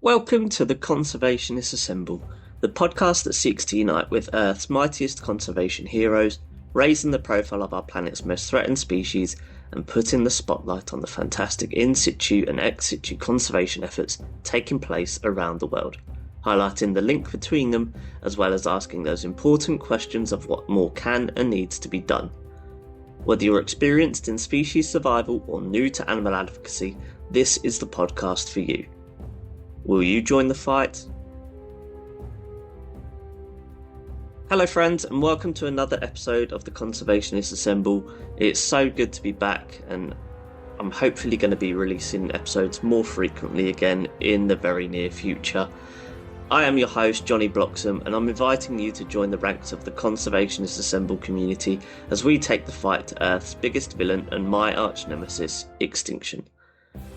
Welcome to the Conservationists Assemble, the podcast that seeks to unite with Earth's mightiest conservation heroes, raising the profile of our planet's most threatened species, and putting the spotlight on the fantastic in situ and ex situ conservation efforts taking place around the world, highlighting the link between them, as well as asking those important questions of what more can and needs to be done. Whether you're experienced in species survival or new to animal advocacy, this is the podcast for you. Will you join the fight? Hello friends, and welcome to another episode of the Conservationists Assemble. It's so good to be back, and I'm hopefully going to be releasing episodes more frequently again in the very near future. I am your host, Johnny Bloxham, and I'm inviting you to join the ranks of the Conservationists Assemble community as we take the fight to Earth's biggest villain and my arch nemesis, extinction.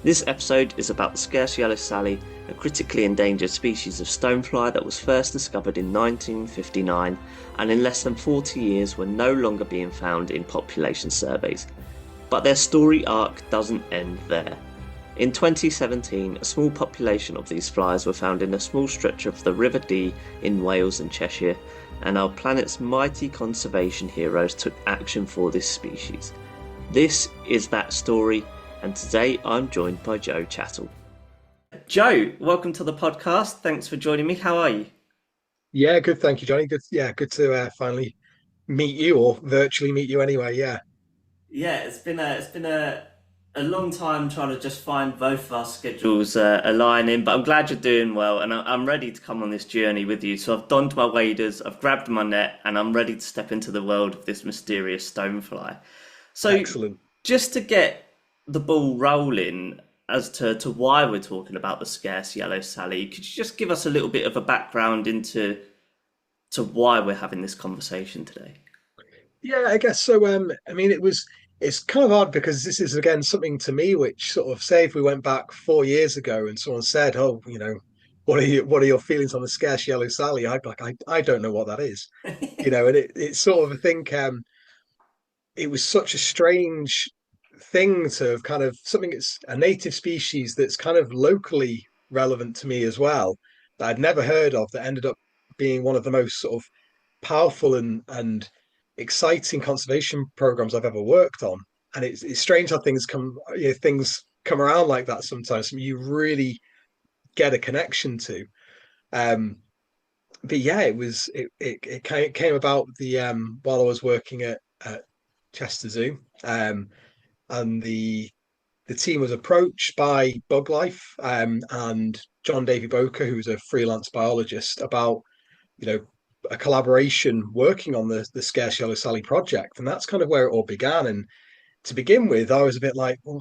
This episode is about the Scarce Yellow Sally, a critically endangered species of stonefly that was first discovered in 1959 and in less than 40 years were no longer being found in population surveys. But their story arc doesn't end there. In 2017, a small population of these flies were found in a small stretch of the River Dee in Wales and Cheshire, and our planet's mighty conservation heroes took action for this species. This is that story, and today I'm joined by Joe Chattle. Joe, welcome to the podcast. Thanks for joining me. How are you? Yeah, good. Thank you, Johnny. Good. Yeah, good to finally meet you, or virtually meet you anyway. Yeah. Yeah, it's been a long time trying to just find both of our schedules aligning, but I'm glad you're doing well, and I'm ready to come on this journey with you. So I've donned my waders, I've grabbed my net, and I'm ready to step into the world of this mysterious stonefly. So Excellent. just to get the ball rolling as to why we're talking about the Scarce Yellow Sally, could you just give us a little bit of a background into to why we're having this conversation today? Yeah, I guess so. I mean, it's kind of odd because this is again something to me which sort of say if we went back 4 years ago and someone said, "Oh, what are your feelings on the Scarce Yellow Sally?" I'd be like, I don't know what that is, and it's sort of I think it was such a strange thing to have kind of something that's a native species that's kind of locally relevant to me as well that I'd never heard of that ended up being one of the most sort of powerful and exciting conservation programs I've ever worked on. And it's strange how things come around like that sometimes. You really get a connection to. Um, but yeah, it came about the while I was working at Chester Zoo. And the team was approached by Bug Life and John Davy Boker, who's a freelance biologist, about you know a collaboration working on the Scarce Yellow Sally project, and that's kind of where it all began. And to begin with, I was a bit like, well,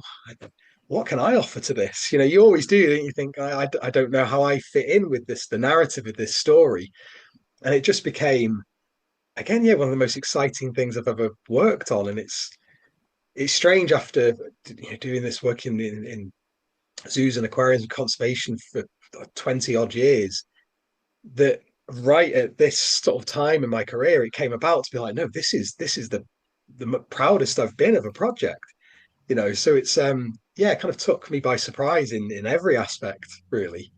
what can I offer to this? You always do, don't you? Think I don't know how I fit in with the narrative of this story, and it just became again, yeah, one of the most exciting things I've ever worked on, and it's strange after doing this work in zoos and aquariums and conservation for 20 odd years that right at this sort of time in my career it came about to be like, no, this is the proudest I've been of a project. So it's yeah, it kind of took me by surprise in every aspect, really.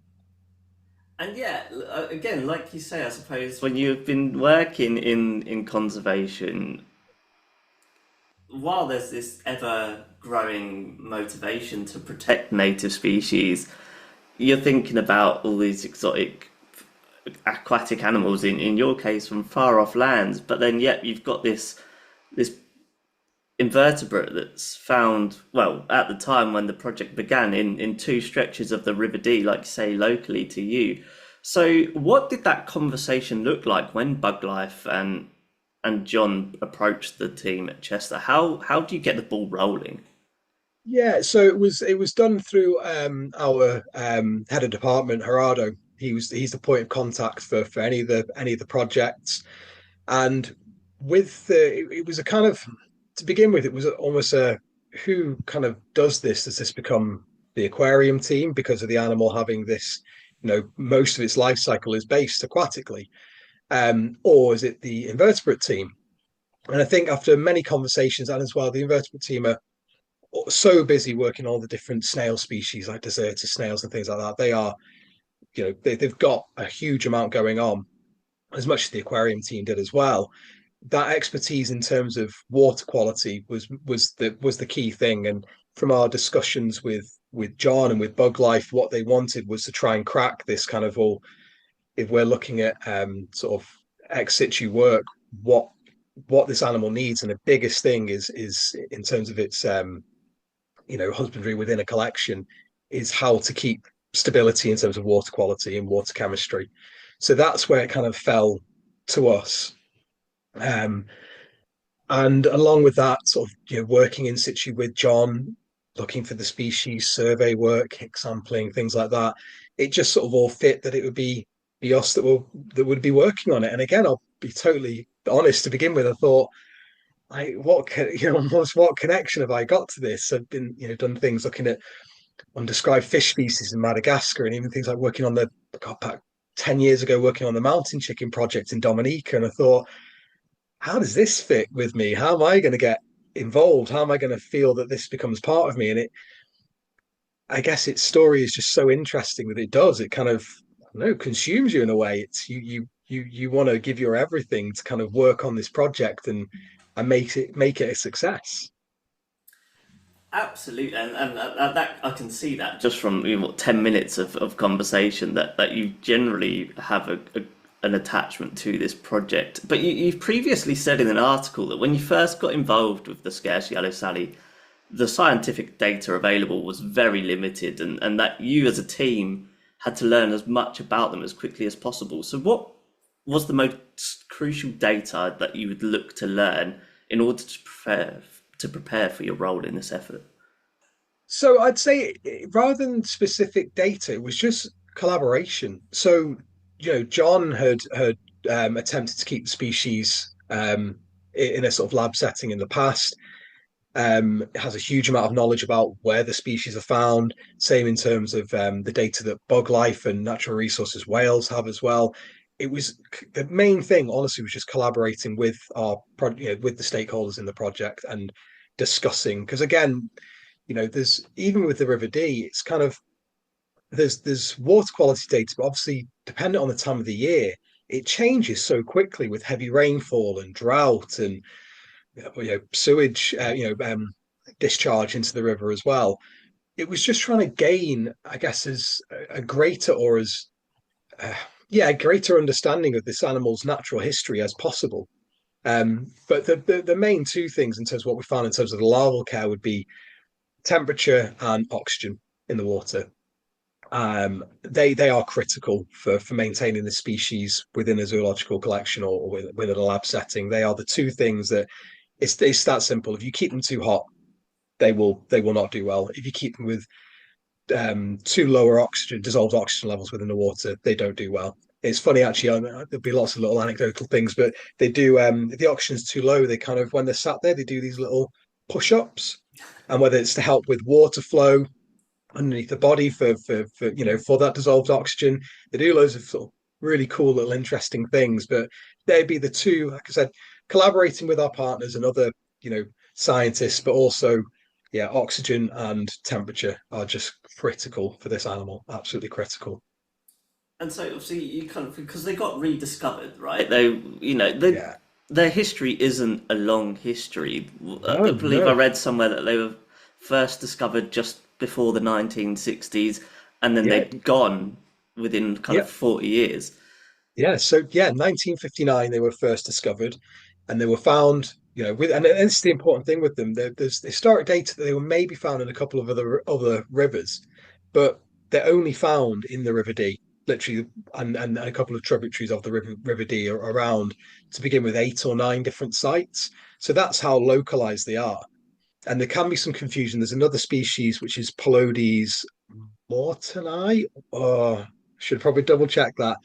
And yeah, again, like you say, I suppose when you've been working in conservation, while there's this ever growing motivation to protect native species, you're thinking about all these exotic aquatic animals in your case from far off lands, but then yet you've got this invertebrate that's found, well, at the time when the project began, in two stretches of the River Dee, like you say, locally to you. So what did that conversation look like when Bug Life and John approached the team at Chester? How do you get the ball rolling? Yeah, so it was done through our head of department, Gerardo. He's the point of contact for any of the projects. And with it was a kind of to begin with, it was almost a who kind of does this? Does this become the aquarium team because of the animal having this, most of its life cycle is based aquatically, or is it the invertebrate team? And I think after many conversations, and as well, the invertebrate team are so busy working all the different snail species like deserted snails and things like that. They are they've got a huge amount going on, as much as the aquarium team did as well. That expertise in terms of water quality was the key thing. And from our discussions with John and with Bug Life, what they wanted was to try and crack this kind of, all if we're looking at sort of ex situ work, what this animal needs, and the biggest thing is in terms of its husbandry within a collection, is how to keep stability in terms of water quality and water chemistry. So that's where it kind of fell to us. Um, and along with that, sort of working in situ with John, looking for the species, survey work, hick sampling, things like that, it just sort of all fit that it would be us that would be working on it. And again, I'll be totally honest, to begin with, I thought, what connection have I got to this? I've been, done things looking at undescribed fish species in Madagascar, and even things like working on back 10 years ago, working on the mountain chicken project in Dominica. And I thought, how does this fit with me? How am I going to get involved? How am I going to feel that this becomes part of me? And I guess its story is just so interesting that it does. It kind of, I don't know, consumes you in a way. It's you want to give your everything to kind of work on this project and make it a success. Absolutely, and that I can see that just from 10 minutes of conversation that you generally have an attachment to this project. But you've previously said in an article that when you first got involved with the Scarce Yellow Sally, the scientific data available was very limited, and that you as a team had to learn as much about them as quickly as possible. So what was the most crucial data that you would look to learn in order to prepare for your role in this effort? So I'd say, rather than specific data, it was just collaboration. So John had attempted to keep the species in a sort of lab setting in the past. Has a huge amount of knowledge about where the species are found. Same in terms of the data that Bug Life and Natural Resources Wales have as well. It was the main thing, honestly, was just collaborating with with the stakeholders in the project and discussing. Because again, there's, even with the River Dee, it's kind of, there's water quality data, but obviously dependent on the time of the year, it changes so quickly with heavy rainfall and drought and sewage, discharge into the river as well. It was just trying to gain, I guess, as a greater, or as a greater understanding of this animal's natural history as possible. But the main two things in terms of what we found in terms of the larval care would be temperature and oxygen in the water. They are critical for maintaining the species within a zoological collection or within a lab setting. They are the two things that, it's that simple. If you keep them too hot, they will not do well. If you keep them with too lower oxygen, dissolved oxygen levels within the water, they don't do well. It's funny, actually. There'll be lots of little anecdotal things, but they do. If the oxygen's too low, they kind of, when they're sat there, they do these little push-ups, and whether it's to help with water flow underneath the body for that dissolved oxygen, they do loads of sort of really cool little interesting things. But they'd be the two, like I said, collaborating with our partners and other scientists, but also, yeah, oxygen and temperature are just critical for this animal. Absolutely critical. And so obviously you kind of, because they got rediscovered, right? They Yeah. their history isn't a long history. I No, believe I no. read somewhere that they were first discovered just before the 1960s, and then Yeah. they'd gone within kind of Yeah. 40 years. Yeah. So yeah, 1959 they were first discovered, and they were found. And this is the important thing with them. There's historic data that they were maybe found in a couple of other rivers, but they're only found in the River Dee, literally, and a couple of tributaries of the River Dee are around, to begin with, 8 or 9 different sites. So that's how localized they are. And there can be some confusion. There's another species which is Palodes mortoni. Oh, should probably double check that.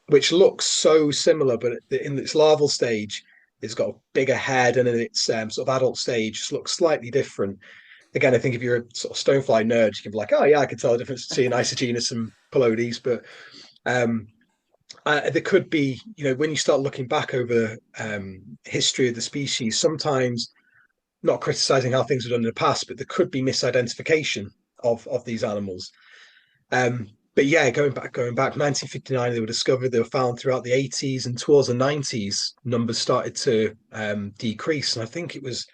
Which looks so similar, but in its larval stage, it's got a bigger head, and in its sort of adult stage, just looks slightly different. Again, I think if you're a sort of stonefly nerd, you can be like, oh yeah, I can tell the difference between Isogenus and Palodes. But um, there could be, when you start looking back over history of the species, sometimes, not criticizing how things were done in the past, but there could be misidentification of these animals. but yeah, going back, 1959, they were discovered. They were found throughout the 80s, and towards the 90s, numbers started to decrease. And I think it was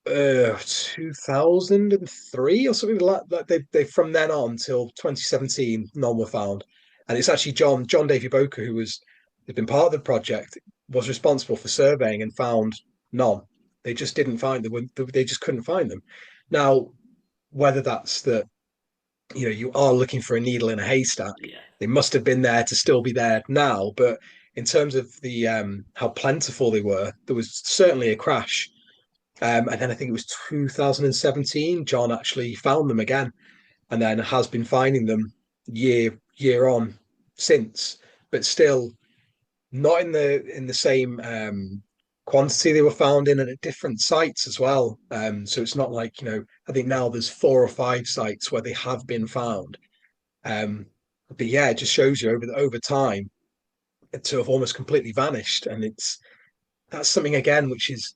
2003 or something like that. They from then on till 2017, none were found. And it's actually John Davy Boker, who was had been part of the project, was responsible for surveying and found none. They just didn't find them. They just couldn't find them. Now, whether that's that, you are looking for a needle in a haystack, Yeah. they must have been there to still be there now. But in terms of the how plentiful they were, there was certainly a crash, and then I think it was 2017, John actually found them again, and then has been finding them year on since, but still not in the same quantity they were found in, and at different sites as well. So it's not like, I think now there's 4 or 5 sites where they have been found. Um, but yeah, it just shows you over time to have almost completely vanished, and that's something again which is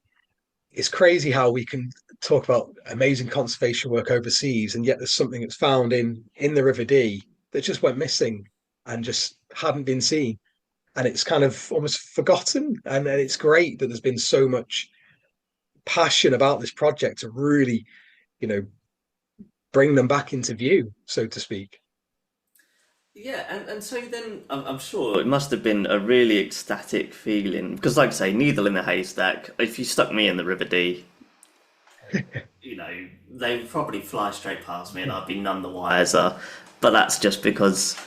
it's crazy how we can talk about amazing conservation work overseas, and yet there's something that's found in the River Dee that just went missing and just hadn't been seen, and it's kind of almost forgotten. And it's great that there's been so much passion about this project to really, you know, bring them back into view, so to speak. Yeah, and so then I'm sure it must have been a really ecstatic feeling because, like I say, needle in a haystack. If you stuck me in the River Dee, they would probably fly straight past me and I'd be none the wiser. But that's just because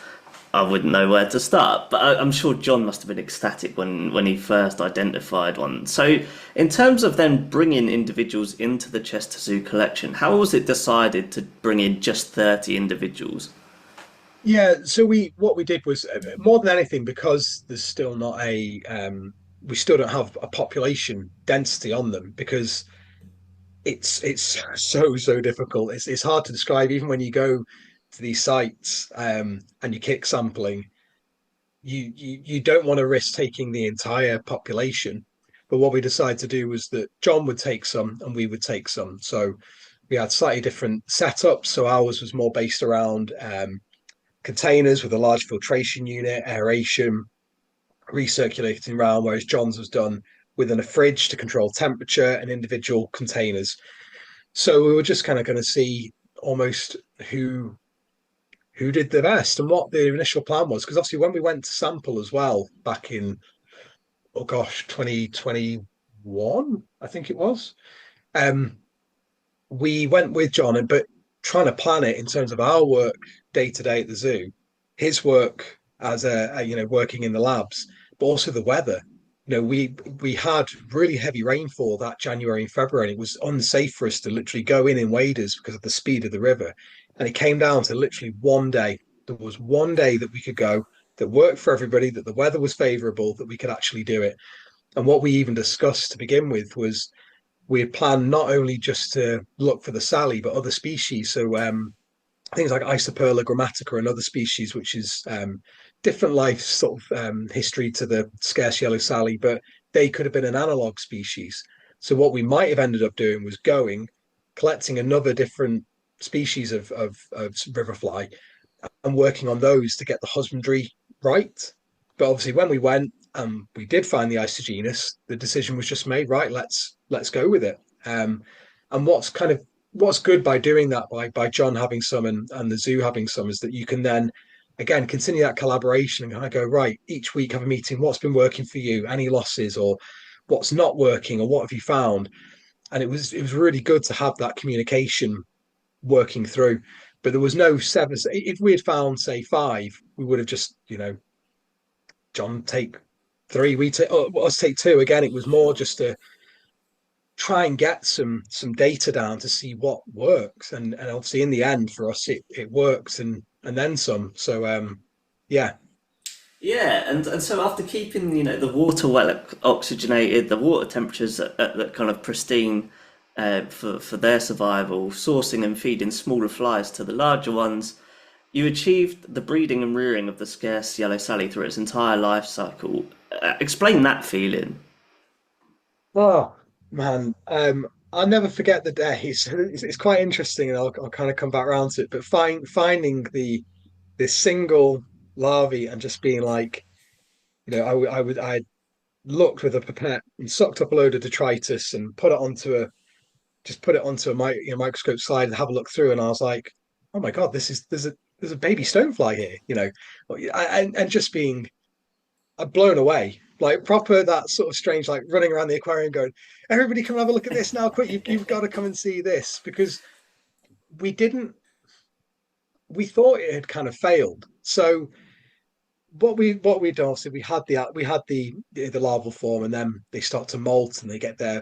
I wouldn't know where to start. But I'm sure John must have been ecstatic when he first identified one. So, in terms of then bringing individuals into the Chester Zoo collection, how was it decided to bring in just 30 individuals? Yeah, so we did was more than anything, because there's still not a we still don't have a population density on them, because it's so difficult. It's hard to describe even when you go to these sites and you kick sampling. You don't want to risk taking the entire population. But what we decided to do was that John would take some and we would take some. So we had slightly different setups. So ours was more based around containers with a large filtration unit, aeration, recirculating around, whereas John's was done within a fridge to control temperature and individual containers. So we were just kind of going to see almost who did the best and what the initial plan was. Because obviously, when we went to sample as well back in, oh gosh, 2021, I think it was, um, we went with John, and but trying to plan it in terms of our work day to day at the zoo, his work as working in the labs, but also the weather. We had really heavy rainfall that January and February, and it was unsafe for us to literally go in waders because of the speed of the river. And it came down to literally one day. There was one day that we could go that worked for everybody, that the weather was favourable, that we could actually do it. And what we even discussed to begin with was we had planned not only just to look for the Sally, but other species. So things like Isoperla grammatica and other species, which is different life sort of history to the Scarce Yellow Sally, but they could have been an analog species. So what we might have ended up doing was collecting another different species of riverfly and working on those to get the husbandry right. But obviously, when we went and we did find the isogenus, the decision was just made. Right, let's go with it. And what's good by doing that, by John having some and the zoo having some, is that you can then again continue that collaboration and kind of go, right, each week have a meeting. What's been working for you? Any losses, or what's not working, or what have you found? And it was really good to have that communication working through. But there was no seven. If we had found, say, 5, we would have just, John take 3, we take us take 2. Again, it was more Sure. just to try and get some data down to see what works, and obviously in the end for us it works, and then some. So yeah. Yeah, and so after keeping the water well oxygenated, the water temperatures at kind of pristine for their survival, sourcing and feeding smaller flies to the larger ones, you achieved the breeding and rearing of the scarce yellow Sally through its entire life cycle. Explain that feeling. Oh man, I'll never forget the day. It's quite interesting, and I'll kind of come back around to it. But finding the this single larvae and just being like, I looked with a pipette and sucked up a load of detritus and put it onto a microscope slide and have a look through, and I was like, oh my god, there's a baby stonefly here, and just being blown away, like proper that sort of strange, like running around the aquarium going, everybody come have a look at this now, quick, you've got to come and see this, because we didn't we thought it had kind of failed. So what we'd done, obviously we had the larval form, and then they start to molt and they get their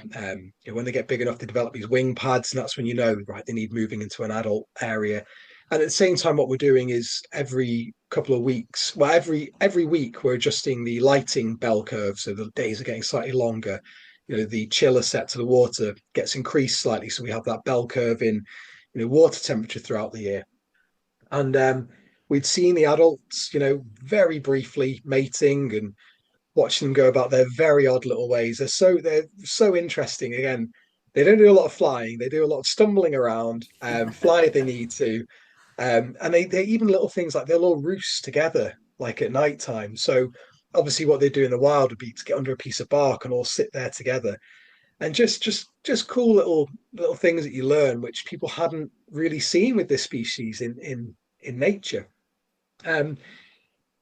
when they get big enough they develop these wing pads, and that's when right, they need moving into an adult area. And at the same time, what we're doing is every couple of weeks, well, every week we're adjusting the lighting bell curve, so the days are getting slightly longer. The chiller set to the water gets increased slightly, so we have that bell curve in water temperature throughout the year. And we'd seen the adults, very briefly mating and watching them go about their very odd little ways. They're so interesting. Again, they don't do a lot of flying. They do a lot of stumbling around, fly if they need to, and they even little things like they'll all roost together, like at night time. So obviously, what they do in the wild would be to get under a piece of bark and all sit there together, and just cool little things that you learn, which people hadn't really seen with this species in nature. Um,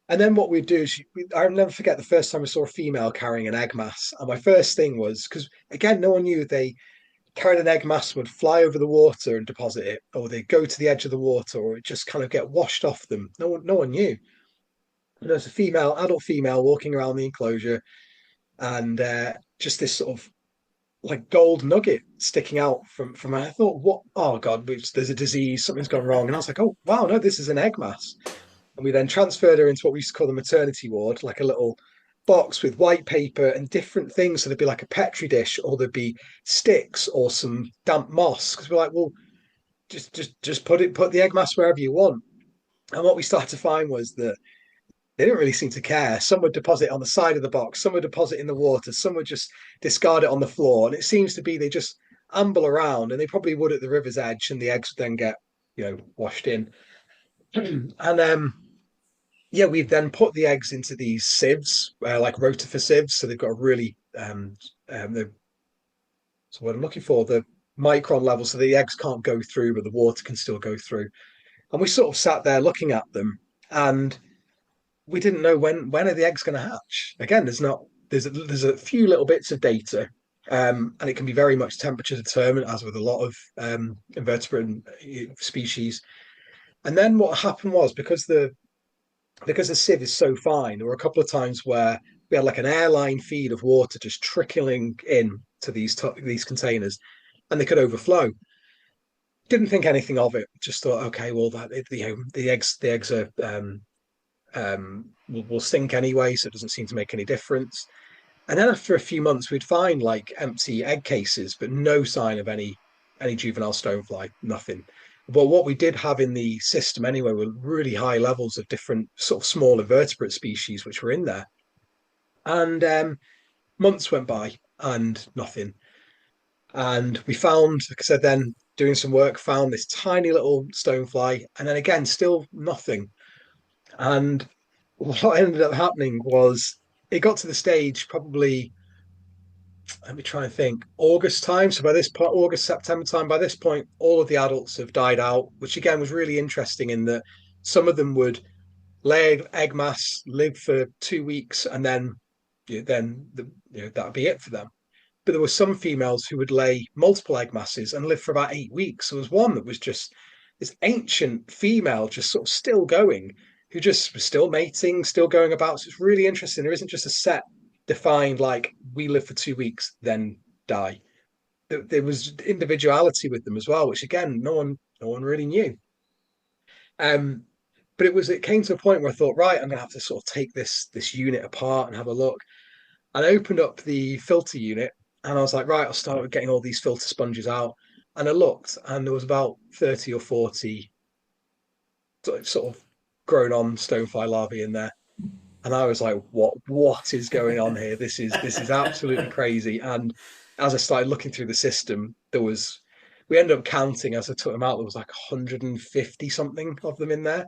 and then what we'd do is, I'll never forget the first time I saw a female carrying an egg mass. And my first thing was, because again, no one knew they carried an egg mass, would fly over the water and deposit it, or they go to the edge of the water, or it just kind of get washed off them. No one knew. And there's a adult female walking around the enclosure, and just this sort of like gold nugget sticking out from her. I thought, what? Oh God, there's a disease, something's gone wrong. And I was like, oh wow, no, this is an egg mass. And we then transferred her into what we used to call the maternity ward, like a little box with white paper and different things. So there'd be like a petri dish, or there'd be sticks or some damp moss. Because we're like, well, just put the egg mass wherever you want. And what we started to find was that they didn't really seem to care. Some would deposit on the side of the box, some would deposit in the water, some would just discard it on the floor. And it seems to be they just amble around, and they probably would at the river's edge, and the eggs would then get, washed in. And yeah, we've then put the eggs into these sieves, like rotifer sieves. So they've got a really, so what I'm looking for, the micron level, so the eggs can't go through, but the water can still go through. And we sort of sat there looking at them, and we didn't know when are the eggs going to hatch. Again, there's a few little bits of data, and it can be very much temperature determined, as with a lot of invertebrate species. And then what happened was, because the sieve is so fine, there were a couple of times where we had like an airline feed of water just trickling in to these containers, and they could overflow. Didn't think anything of it. Just thought, okay, well, the eggs are will sink anyway, so it doesn't seem to make any difference. And then after a few months, we'd find like empty egg cases, but no sign of any juvenile stonefly, nothing. But what we did have in the system anyway were really high levels of different sort of small invertebrate species which were in there. And months went by and nothing. And we found, like I said, then doing some work, found this tiny little stonefly, and then again, still nothing. And what ended up happening was it got to the stage probably, let me try and think, August time. So by this point, August, September time, by this point, all of the adults have died out, which again was really interesting in that some of them would lay egg mass, live for 2 weeks, and then that'd be it for them. But there were some females who would lay multiple egg masses and live for about 8 weeks. So there was one that was just this ancient female, just sort of still going, who just was still mating, still going about. So it's really interesting. There isn't just a set defined like we live for 2 weeks, then die. There was individuality with them as well, which again, no one really knew. Um, but it came to a point where I thought, right, I'm gonna have to sort of take this unit apart and have a look. And I opened up the filter unit, and I was like, right, I'll start with getting all these filter sponges out. And I looked, and there was about 30 or 40 sort of grown on stonefly larvae in there. And I was like, what is going on here? This is absolutely crazy. And as I started looking through the system, we ended up counting as I took them out, there was like 150 something of them in there.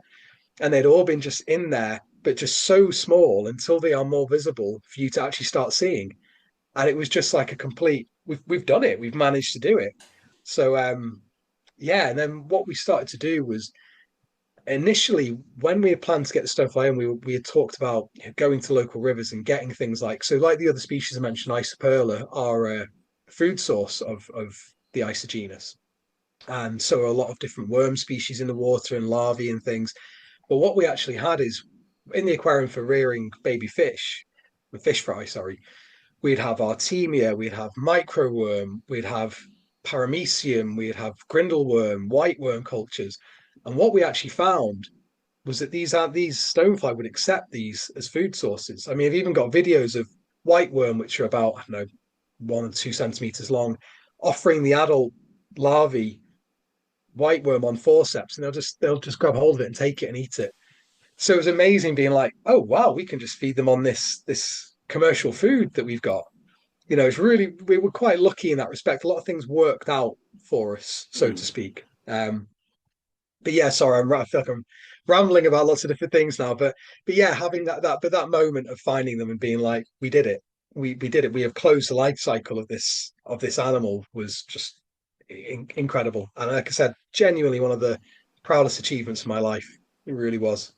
and they'd all been just in there, but just so small until they are more visible for you to actually start seeing. And it was just like a complete. We've done it. We've managed to do it. So yeah, and then what we started to do was initially when we had planned to get the stonefly in, we had talked about going to local rivers and getting things like so like the other species I mentioned, Isoperla, are a food source of the Isogenus. And so are a lot of different worm species in the water and larvae and things. But what we actually had is in the aquarium for rearing baby fish, fish fry, sorry, we'd have artemia, we'd have microworm, we'd have paramecium, we'd have grindleworm, white worm cultures. And what we actually found was that these stonefly would accept these as food sources. I mean, I've even got videos of white worm, which are about, I don't know, 1 or 2 centimeters long, offering the adult larvae white worm on forceps, and they'll just grab hold of it and take it and eat it. So it was amazing being like, oh wow, we can just feed them on this commercial food that we've got. It's really we were quite lucky in that respect. A lot of things worked out for us, so to Mm. speak. But yeah, sorry, I feel like I'm rambling about lots of different things now. But yeah, having that moment of finding them and being like, we did it, we did it. We have closed the life cycle of this animal was just incredible. And like I said, genuinely one of the proudest achievements of my life. It really was.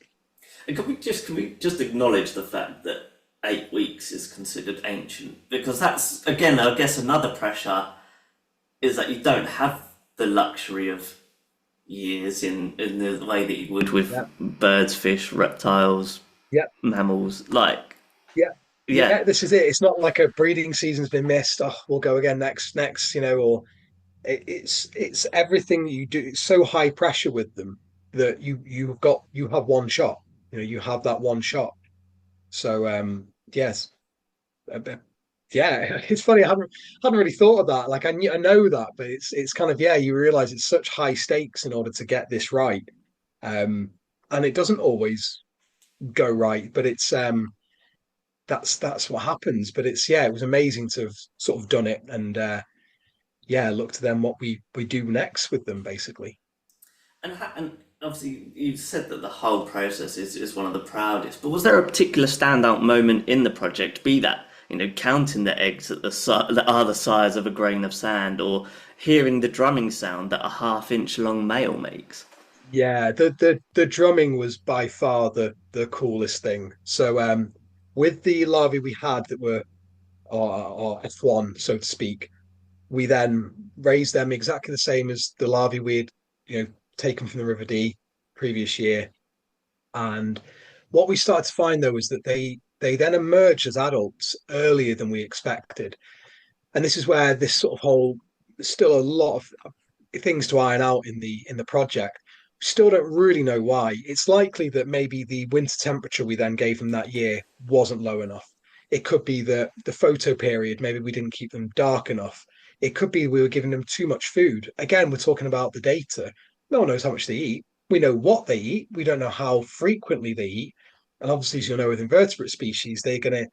And can we just acknowledge the fact that 8 weeks is considered ancient? Because that's again, I guess, another pressure is that you don't have the luxury of years in the way that you would with Yeah, birds, fish, reptiles, yeah, mammals. Like, yeah. yeah. Yeah, this is it. It's not like a breeding season's been missed. Oh, we'll go again next, or it's everything that you do. It's so high pressure with them that you have one shot. You have that one shot. So yes, uh, uh, yeah. It's funny. I hadn't really thought of that. Like I know that, but it's kind of yeah. You realize it's such high stakes in order to get this right, um, and it doesn't always go right. But it's that's what happens. But it's yeah. It was amazing to have sort of done it and yeah, look to them what we do next with them basically. And obviously, you said that the whole process is one of the proudest. But was there a particular standout moment in the project? Be that counting the eggs that are the size of a grain of sand, or hearing the drumming sound that a half-inch long male makes. Yeah, the drumming was by far the coolest thing. So with the larvae we had that were our F1, so to speak, we then raised them exactly the same as the larvae we'd taken from the River Dee previous year. And what we started to find though was that they then emerged as adults earlier than we expected. And this is where this sort of whole there's still a lot of things to iron out in the project. Still don't really know why. It's likely that maybe the winter temperature we then gave them that year wasn't low enough. It could be the photo period, maybe we didn't keep them dark enough. It could be we were giving them too much food. Again, we're talking about the data. No one knows how much they eat. We know what they eat. We don't know how frequently they eat. And obviously, as you know, with invertebrate species, they're going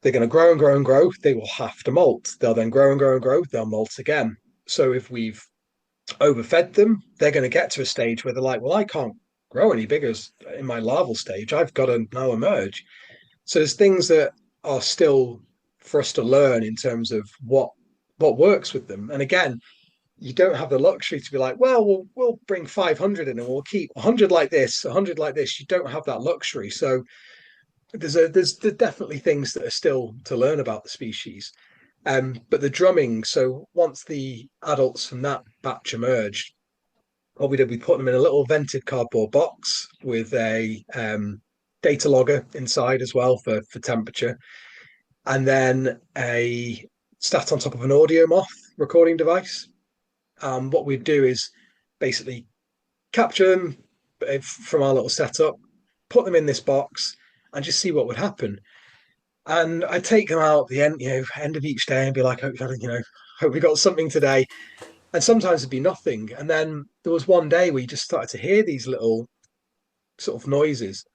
to grow and grow and grow. They will have to molt. They'll then grow and grow and grow. They'll molt again. So if we've overfed them, they're going to get to a stage where they're like, well, I can't grow any bigger in my larval stage. I've got to now emerge. So there's things that are still for us to learn in terms of what works with them. And again, you don't have the luxury to be like, well, we'll bring 500 in and we'll keep 100 like this, 100 like this. You don't have that luxury. So there's definitely things that are still to learn about the species. But the drumming, so once the adults from that batch emerged, what we did, we put them in a little vented cardboard box with a data logger inside as well for temperature, and then a sat on top of an audio moth recording device. What we'd do is basically capture them from our little setup, put them in this box, and just see what would happen. And I take them out at the end, end of each day and be like, hope we got something today. And sometimes it'd be nothing. And then there was one day where you just started to hear these little sort of noises,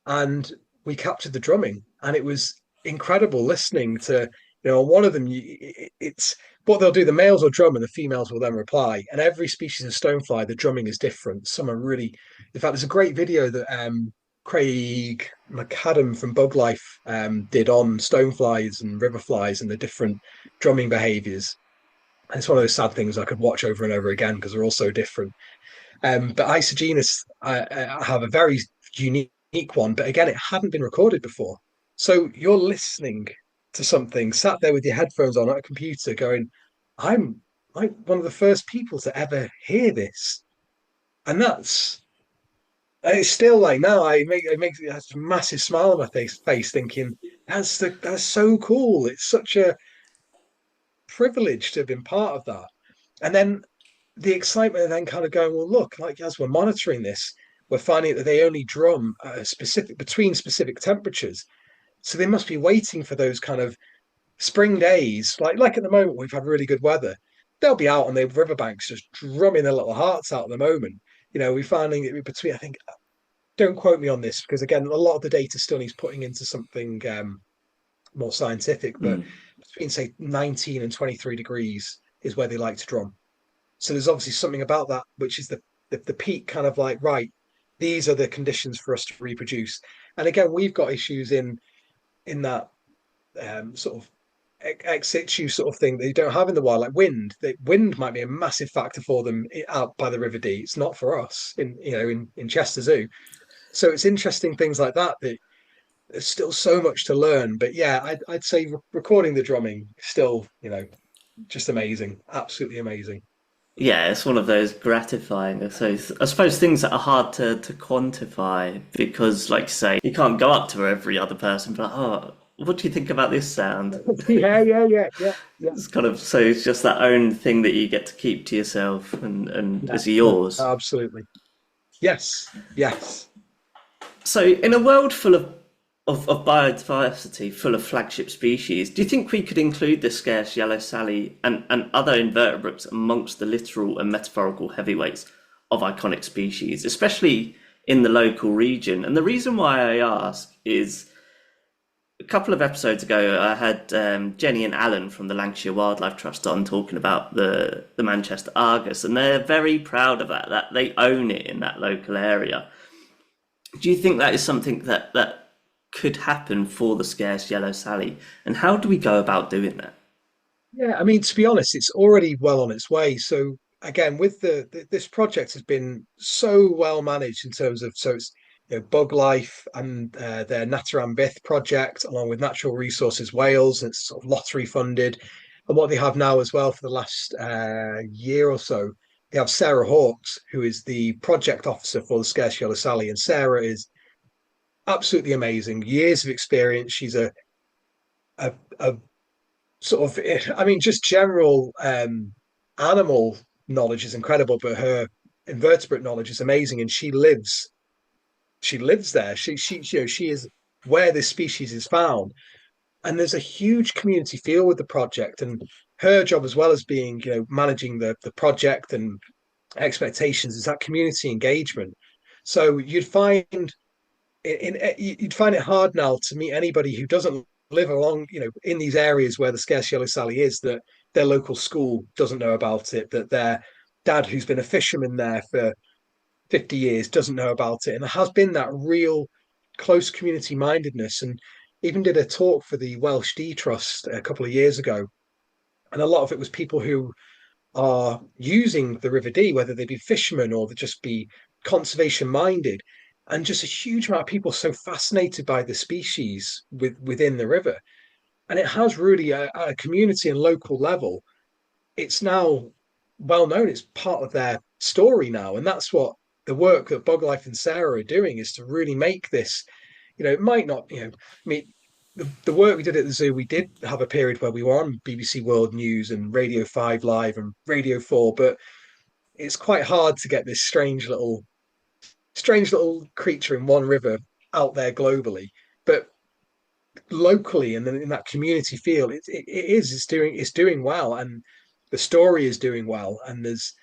and we captured the drumming, and it was incredible listening to. On one of them, it's what they'll do. The males will drum, and the females will then reply. And every species of stonefly, the drumming is different. Some are really, in fact, there's a great video that Craig McAdam from Bug Life did on stoneflies and riverflies and the different drumming behaviors. And it's one of those sad things I could watch over and over again because they're all so different. But Isogenus have a very unique one, but again, it hadn't been recorded before. So you're listening to something, sat there with your headphones on at a computer, going, "I'm like one of the first people to ever hear this," and that's it's still like now. It makes a massive smile on my face, thinking that's so cool. It's such a privilege to have been part of that. And then the excitement of then kind of going, well, look, like as we're monitoring this, we're finding that they only drum specific between specific temperatures. So they must be waiting for those kind of spring days, like at the moment we've had really good weather. They'll be out on the riverbanks just drumming their little hearts out at the moment. We're finding it between, I think, don't quote me on this because again, a lot of the data still needs putting into something more scientific, but Mm. between say 19 and 23 degrees is where they like to drum. So there's obviously something about that, which is the peak kind of like, right, these are the conditions for us to reproduce. And again, we've got issues in that sort of ex situ sort of thing that you don't have in the wild, like wind. The wind might be a massive factor for them out by the River Dee. It's not for us in Chester Zoo. So it's interesting things like that that there's still so much to learn. But yeah, I'd say recording the drumming still, just amazing, absolutely amazing. Yeah, it's one of those gratifying. So I suppose things that are hard to quantify because, like you say, you can't go up to every other person, but oh, what do you think about this sound? Yeah. It's kind of so it's just that own thing that you get to keep to yourself and Yeah, as no, yours. absolutely. Yes. So in a world full of biodiversity, full of flagship species, do you think we could include the scarce yellow Sally and other invertebrates amongst the literal and metaphorical heavyweights of iconic species, especially in the local region? And the reason why I ask is a couple of episodes ago, I had Jenny and Alan from the Lancashire Wildlife Trust on talking about the Manchester Argus, and they're very proud of that they own it in that local area. Do you think that is something that could happen for the scarce yellow Sally? And how do we go about doing that? Yeah, I mean, to be honest, it's already well on its way. So again, with this project has been so well managed in terms of so it's Bug Life and their Naturam Bith project, along with Natural Resources Wales. It's sort of lottery funded, and what they have now as well for the last year or so, they have Sarah Hawkes, who is the project officer for the Scarce Yellow Sally, and Sarah is absolutely amazing. Years of experience. She's a sort of, I mean, just general animal knowledge is incredible, but her invertebrate knowledge is amazing, and she lives there. She is where this species is found, and there's a huge community feel with the project, and her job as well as being managing the project and expectations is that community engagement. So you'd find it hard now to meet anybody who doesn't live along, in these areas where the Scarce Yellow Sally is, that their local school doesn't know about it, that their dad, who's been a fisherman there for 50 years, doesn't know about it. And there has been that real close community mindedness. And even did a talk for the Welsh Dee Trust a couple of years ago. And a lot of it was people who are using the River Dee, whether they be fishermen or they just be conservation minded, and just a huge amount of people so fascinated by the species within the river. And it has really a community and local level. It's now well known. It's part of their story now, and that's what the work that Boglife and Sarah are doing is to really make this. It might not. I mean, the work we did at the zoo, we did have a period where we were on BBC World News and Radio 5 Live and Radio 4, but it's quite hard to get this strange little creature in one river out there globally. But locally and then in that community feel, it's doing well, and the story is doing well, and there's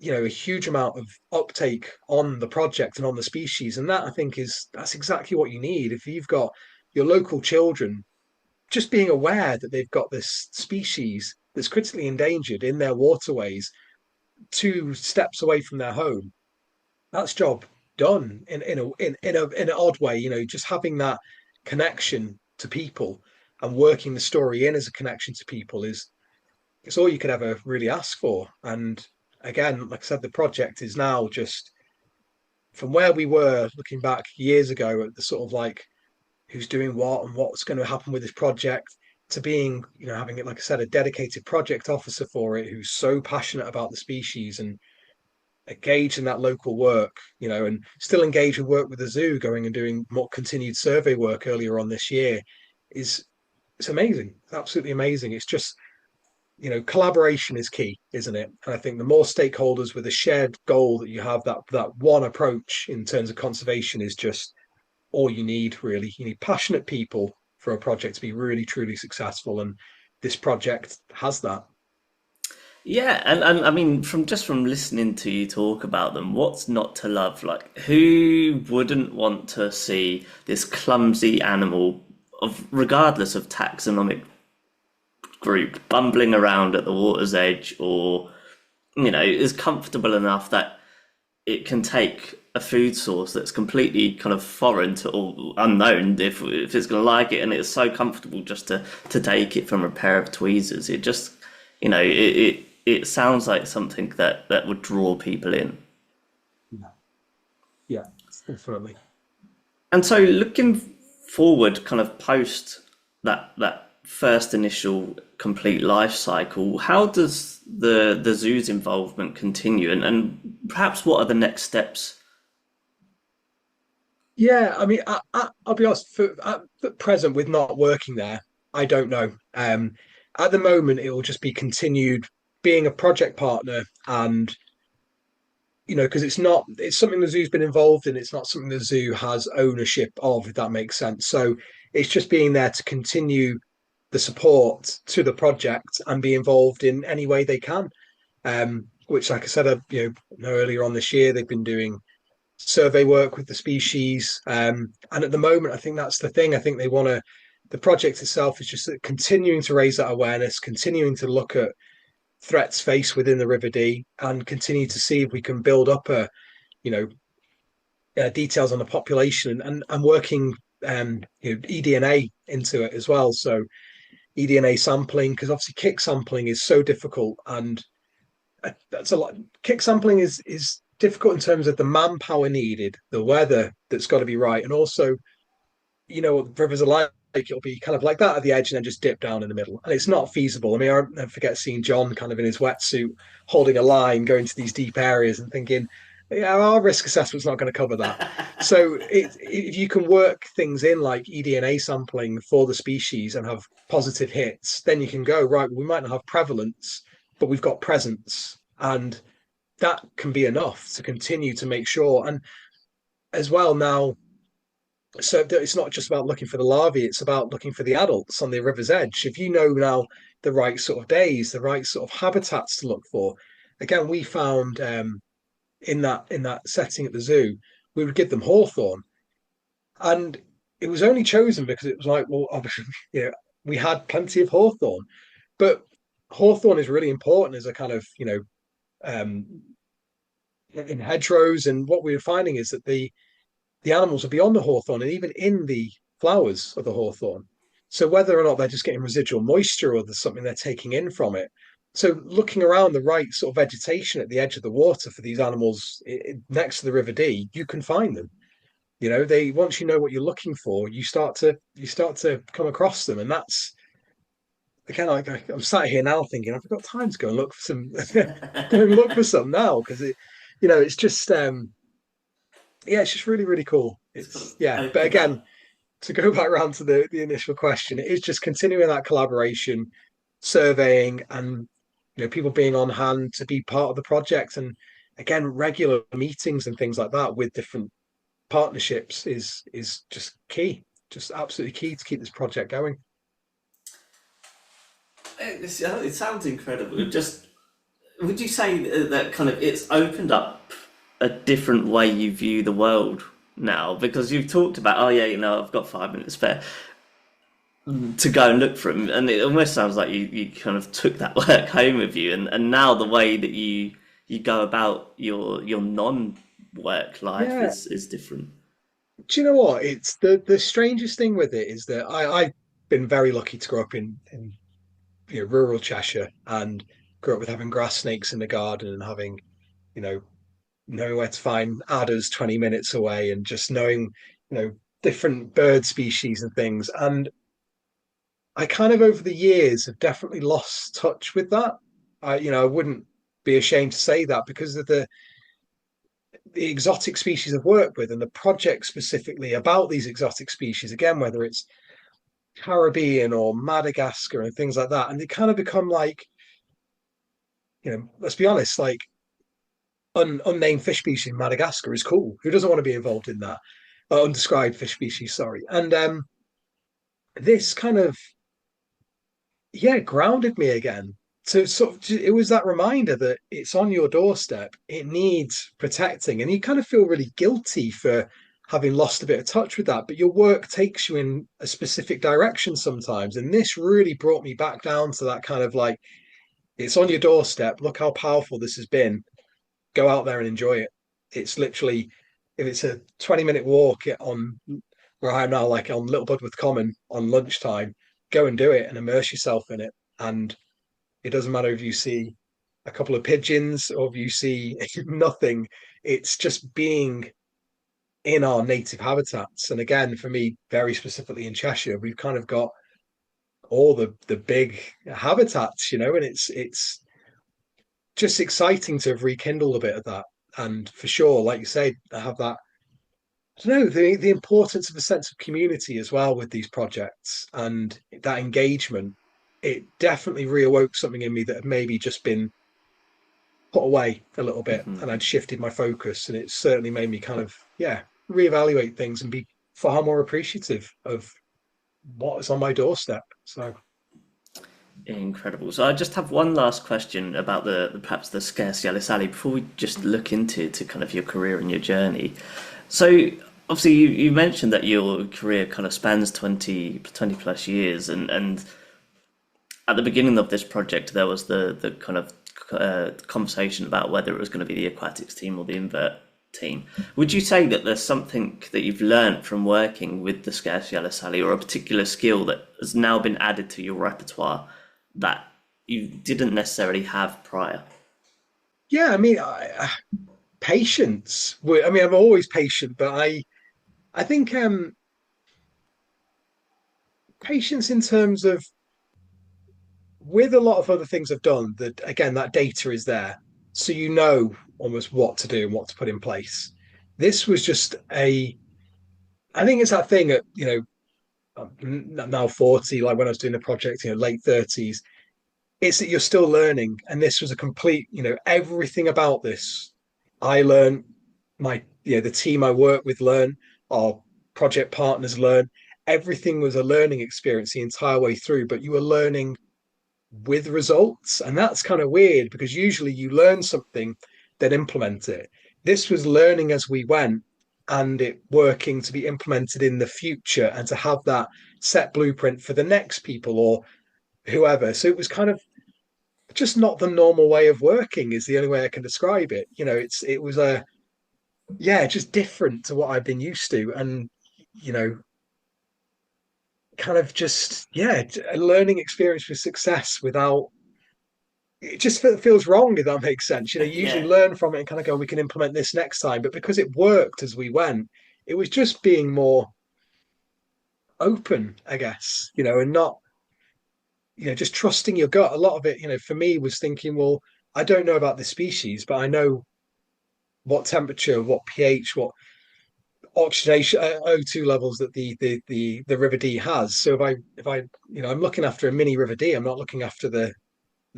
a huge amount of uptake on the project and on the species, and that I think that's exactly what you need if you've got your local children just being aware that they've got this species that's critically endangered in their waterways, 2 steps away from their home, that's job done in an odd way. Just having that connection to people and working the story in as a connection to people is it's all you could ever really ask for. And again, like I said, the project is now just from where we were looking back years ago at the sort of like who's doing what and what's going to happen with this project to being, having it, like I said, a dedicated project officer for it who's so passionate about the species and engaged in that local work, and still engaged with work with the zoo, going and doing more continued survey work earlier on this year is it's amazing. It's absolutely amazing. It's just, collaboration is key, isn't it? And I think the more stakeholders with a shared goal that you have, that one approach in terms of conservation is just all you need, really. You need passionate people for a project to be really, truly successful. And this project has that. Yeah, and I mean, from listening to you talk about them, what's not to love? Like, who wouldn't want to see this clumsy animal of regardless of taxonomic group bumbling around at the water's edge, or is comfortable enough that it can take a food source that's completely kind of foreign to or unknown if it's going to like it, and it's so comfortable just to take it from a pair of tweezers. It just it sounds like something that would draw people in. Yeah, yeah, definitely. And so looking forward, kind of post that first initial complete life cycle, how does the zoo's involvement continue, and perhaps what are the next steps? Yeah, I mean, I'll be honest. At present, with not working there, I don't know. At the moment, it will just be continued being a project partner, and because it's something the zoo's been involved in. It's not something the zoo has ownership of, if that makes sense. So it's just being there to continue the support to the project and be involved in any way they can. Which, like I said, earlier on this year, they've been doing survey work with the species. And at the moment, I think that's the thing. I think they want to, the project itself is just continuing to raise that awareness, continuing to look at threats faced within the River Dee and continue to see if we can build up you know, details on the population and working, eDNA into it as well. So eDNA sampling, because obviously kick sampling is so difficult, and that's a lot. Kick sampling is difficult in terms of the manpower needed, the weather that's got to be right, and also, what rivers are like. It'll be kind of like that at the edge and then just dip down in the middle, and it's not feasible. I mean, I never forget seeing John kind of in his wetsuit holding a line going to these deep areas and thinking, yeah, our risk assessment's not going to cover that. So if you can work things in like eDNA sampling for the species and have positive hits, then you can go, right, we might not have prevalence, but we've got presence. And that can be enough to continue to make sure. And as well now, so it's not just about looking for the larvae, it's about looking for the adults on the river's edge. If you know now the right sort of days, the right sort of habitats to look for. Again, we found in that setting at the zoo, we would give them hawthorn. And it was only chosen because it was like, well, obviously, we had plenty of hawthorn, but hawthorn is really important as a kind of, um, in hedgerows. And what we were finding is that the animals are beyond the hawthorn and even in the flowers of the hawthorn. So whether or not they're just getting residual moisture or there's something they're taking in from it. So looking around the right sort of vegetation at the edge of the water for these animals next to the River Dee, you can find them. They once you know what you're looking for, you start to come across them, and that's again. I'm sat here now thinking I've got time to go and look for some, go and look for some now because it's just yeah, it's just really, really cool. It's kind of But opened again, up. to go back around to the initial question, it is just continuing that collaboration, surveying, and people being on hand to be part of the project, and again, regular meetings and things like that with different partnerships is just key, just absolutely key to keep this project going. It sounds incredible. Just would you say that kind of it's opened up a different way you view the world now? Because you've talked about, oh yeah, I've got 5 minutes spare. to go and look for them. And it almost sounds like you kind of took that work home with you, and now the way that you go about your non-work life Yeah. is different. Do you know what? It's the strangest thing with it is that I've been very lucky to grow up in rural Cheshire and grew up with having grass snakes in the garden and having, you know, knowing where to find adders 20 minutes away and just knowing, you know, different bird species and things. And I kind of over the years have definitely lost touch with that. I wouldn't be ashamed to say that because of the exotic species I've worked with and the project specifically about these exotic species, again, whether it's Caribbean or Madagascar and things like that. And they kind of become like, let's be honest, like unnamed fish species in Madagascar is cool. Who doesn't want to be involved in that? Undescribed fish species, sorry. And this kind of, yeah, grounded me again. To sort of, it was that reminder that it's on your doorstep. It needs protecting, and you kind of feel really guilty for having lost a bit of touch with that. But your work takes you in a specific direction sometimes, and this really brought me back down to that kind of like, it's on your doorstep. Look how powerful this has been. Go out there and enjoy it. It's literally, if it's a 20-minute walk on where I am now, like on Little Budworth Common on lunchtime, go and do it and immerse yourself in it. And it doesn't matter if you see a couple of pigeons or if you see nothing. It's just being in our native habitats. And again, for me, very specifically in Cheshire, we've kind of got all the big habitats, and it's just exciting to have rekindled a bit of that. And for sure, like you say, I have that. I don't know the importance of a sense of community as well with these projects and that engagement. It definitely reawoke something in me that had maybe just been put away a little bit, and I'd shifted my focus, and it certainly made me kind of reevaluate things and be far more appreciative of what is on my doorstep. So Incredible. So I just have one last question about perhaps the Scarce Yellow Sally before we just look into kind of your career and your journey. So obviously you mentioned that your career kind of spans 20 plus years, and at the beginning of this project there was the kind of conversation about whether it was going to be the aquatics team or the invert team. Would you say that there's something that you've learned from working with the Scarce Yellow Sally, or a particular skill that has now been added to your repertoire that you didn't necessarily have prior? yeah, I mean, patience. I mean, I'm always patient, but I think patience in terms of with a lot of other things I've done, that again, that data is there. So you know almost what to do and what to put in place. This was just I think it's that thing at, I'm now 40, like when I was doing the project, late 30s, it's that you're still learning. And this was a complete, everything about this. I learned the team I work with learn, our project partners learn. Everything was a learning experience the entire way through, but you were learning with results. And that's kind of weird because usually you learn something, then implement it. This was learning as we went and it working to be implemented in the future and to have that set blueprint for the next people or whoever. So it was kind of just not the normal way of working is the only way I can describe it. It was just different to what I've been used to. And, you know, kind of just a learning experience for success without it just feels wrong if that makes sense. You usually Yeah. learn from it and kind of go, we can implement this next time. But because it worked as we went, it was just being more open, I guess, and not, just trusting your gut. A lot of it, for me was thinking, well, I don't know about the species, but I know what temperature, what pH, what oxidation O2 levels that the River D has. So if I I'm looking after a mini River D, I'm not looking after the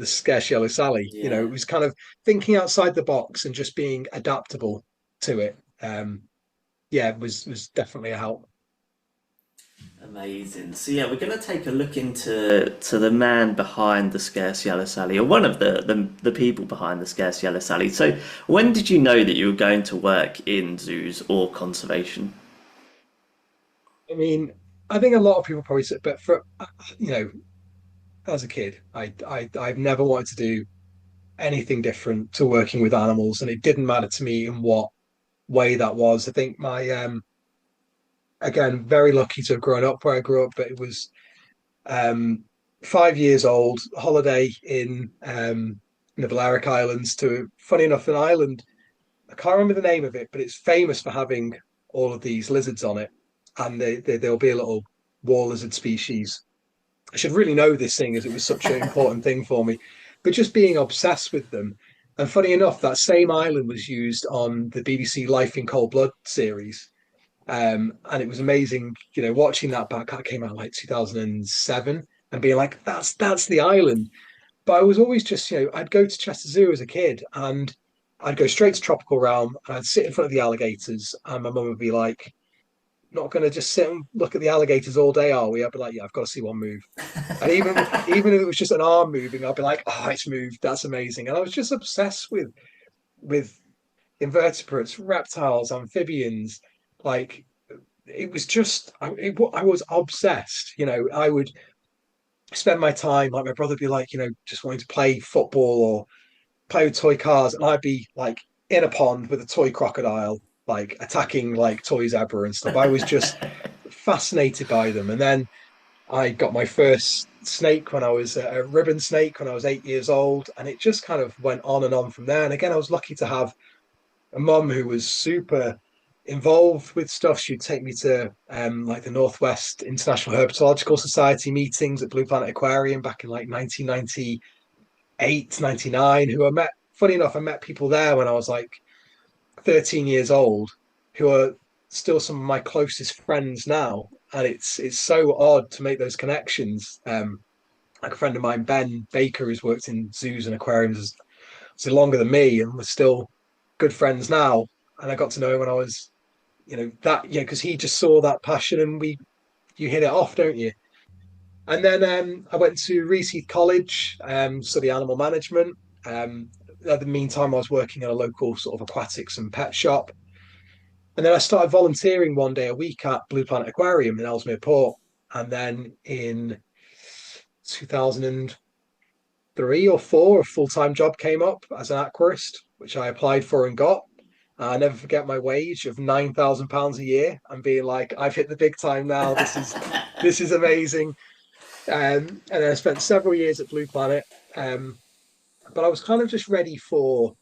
Scarce Yellow Sally. Yeah. It was kind of thinking outside the box and just being adaptable to it. Was definitely a help. Amazing. So yeah, we're going to take a look into the man behind the Scarce Yellow Sally, or one of the people behind the Scarce Yellow Sally. So when did you know that you were going to work in zoos or conservation? I mean, I think a lot of people probably say, but for you know, as a kid, I've never wanted to do anything different to working with animals, and it didn't matter to me in what way that was. I think my again, very lucky to have grown up where I grew up, but it was um 5 years old, holiday in the Balearic Islands to funny enough an island. I can't remember the name of it, but it's famous for having all of these lizards on it, and there'll be a little wall lizard species. I should really know this thing as it was such an important thing for me, but just being obsessed with them. And funny enough, that same island was used on the BBC Life in Cold Blood series. And it was amazing, watching that back. That came out like 2007, and being like, that's the island. But I was always just, I'd go to Chester Zoo as a kid, and I'd go straight to Tropical Realm, and I'd sit in front of the alligators, and my mum would be like, "Not going to just sit and look at the alligators all day, are we?" I'd be like, "Yeah, I've got to see one move." And even if it was just an arm moving, I'd be like, "Oh, it's moved. That's amazing." And I was just obsessed with invertebrates, reptiles, amphibians. Like it was just, I was obsessed. I would spend my time, like my brother would be like, just wanting to play football or play with toy cars, and I'd be like in a pond with a toy crocodile, like attacking like toy zebra and stuff. I was just fascinated by them. And then I got my first snake when I was a ribbon snake when I was 8 years old, and it just kind of went on and on from there. And again, I was lucky to have a mum who was super involved with stuff. She'd take me to like the Northwest International Herpetological Society meetings at Blue Planet Aquarium back in like 1998, 99, who I met. Funny enough, I met people there when I was like 13 years old who are still some of my closest friends now. And it's so odd to make those connections. Like a friend of mine, Ben Baker, who's worked in zoos and aquariums so longer than me, and we're still good friends now. And I got to know him when I was, because he just saw that passion, and you hit it off, don't you? And then I went to Reese College, study animal management. At the meantime, I was working at a local sort of aquatics and pet shop. And then I started volunteering one day a week at Blue Planet Aquarium in Ellesmere Port. And then in 2003 or four, a full time job came up as an aquarist, which I applied for and got. I never forget my wage of £9,000 a year and being like, I've hit the big time now. This is amazing. And then I spent several years at Blue Planet. But I was kind of just ready for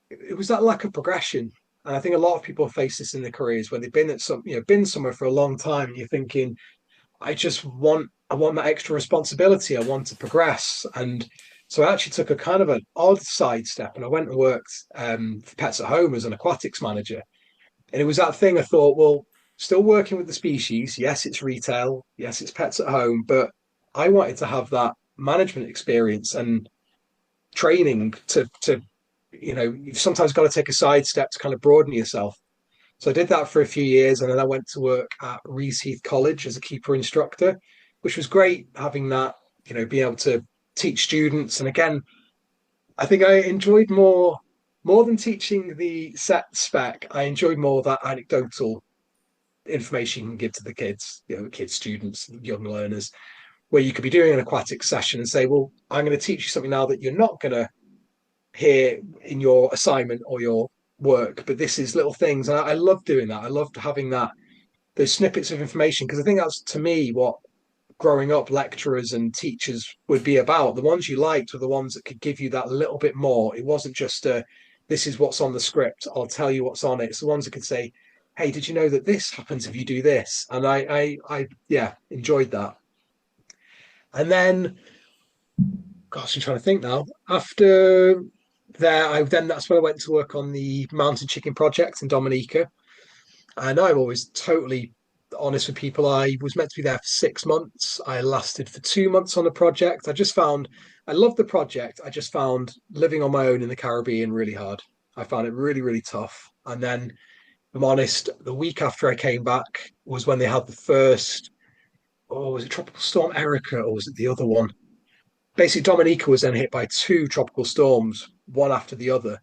it was that lack of progression. And I think a lot of people face this in their careers when they've been at been somewhere for a long time. And you're thinking, I want that extra responsibility. I want to progress. And so I actually took a kind of an odd sidestep, and I went and worked for Pets at Home as an aquatics manager. And it was that thing I thought, well, still working with the species. Yes, it's retail. Yes, it's Pets at Home, but I wanted to have that management experience and training to you've sometimes got to take a sidestep to kind of broaden yourself. So I did that for a few years, and then I went to work at Reese College as a keeper instructor, which was great having that, being able to teach students. And again, I think I enjoyed more than teaching the set spec. I enjoyed more that anecdotal information you can give to the kids, kids, students, young learners, where you could be doing an aquatic session and say, well, I'm going to teach you something now that you're not going to hear in your assignment or your work, but this is little things. And I love doing that. I loved having those snippets of information, because I think that's to me what growing up lecturers and teachers would be about. The ones you liked were the ones that could give you that little bit more. It wasn't just this is what's on the script, I'll tell you what's on it. It's the ones that could say, hey, did you know that this happens if you do this? And I yeah, enjoyed that. And then, gosh, I'm trying to think now. After there, that's when I went to work on the mountain chicken project in Dominica. And I'm always totally honest with people. I was meant to be there for 6 months. I lasted for 2 months on the project. I loved the project. I just found living on my own in the Caribbean really hard. I found it really, really tough. And then, if I'm honest, the week after I came back was when they had the first, oh, was it Tropical Storm Erica or was it the other one? Basically, Dominica was then hit by two tropical storms, one after the other,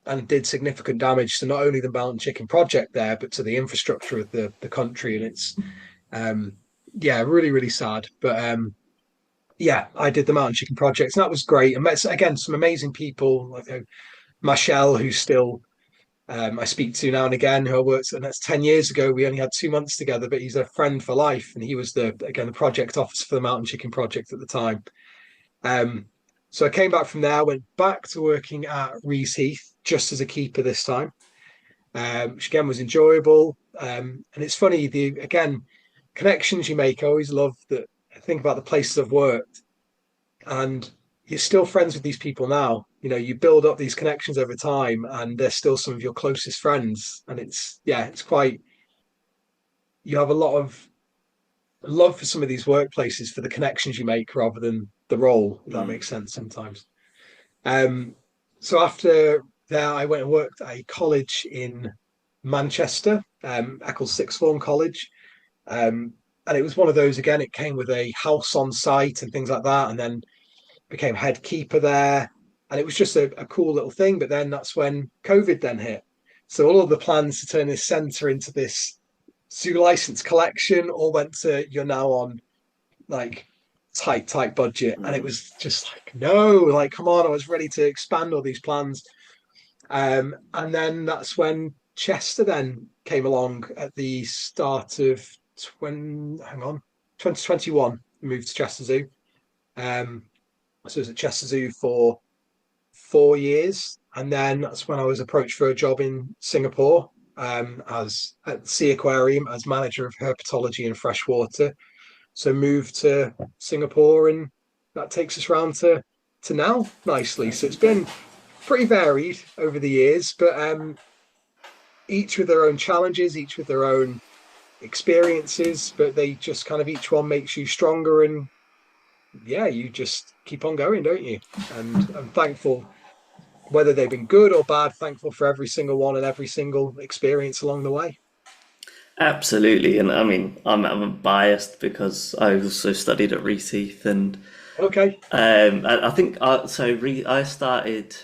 and did significant damage to not only the mountain chicken project there, but to the infrastructure of the country. And it's yeah, really, really sad. But yeah, I did the Mountain Chicken Project, and that was great. And met again some amazing people like Michelle, who's still I speak to now and again, who I worked, and that's 10 years ago. We only had 2 months together, but he's a friend for life, and he was the project officer for the Mountain Chicken Project at the time. Um, so I came back from there, went back to working at Rees Heath just as a keeper this time, which again was enjoyable. And it's funny, the again connections you make. I always love that. I think about the places I've worked, and you're still friends with these people now. You build up these connections over time, and they're still some of your closest friends. And it's yeah, it's quite. You have a lot of love for some of these workplaces for the connections you make rather than the role. If that Mm. makes sense sometimes. Um, so after there, I went and worked at a college in Manchester, Eccles Sixth Form College. Um, and it was one of those, again, it came with a house on site and things like that, and then became head keeper there. And it was just a cool little thing. But then that's when COVID then hit. So all of the plans to turn this centre into this zoo license collection all went to you're now on like tight budget. And it Mm. was just like, no, like, come on, I was ready to expand all these plans. And then that's when Chester then came along at the start of 2021. Moved to Chester Zoo. Um, so I was at Chester Zoo for 4 years, and then that's when I was approached for a job in Singapore as at the Sea Aquarium as manager of herpetology and freshwater. So moved to Singapore, and that takes us round to now nicely. That's So it's been fantastic. pretty varied over the years, but each with their own challenges, each with their own experiences, but they just kind of each one makes you stronger, and yeah, you just keep on going, don't you? And I'm thankful, whether they've been good or bad, thankful for every single one and every single experience along the way. Absolutely, and I mean, I'm biased because I also studied at Rees Heath, and Okay. I think I started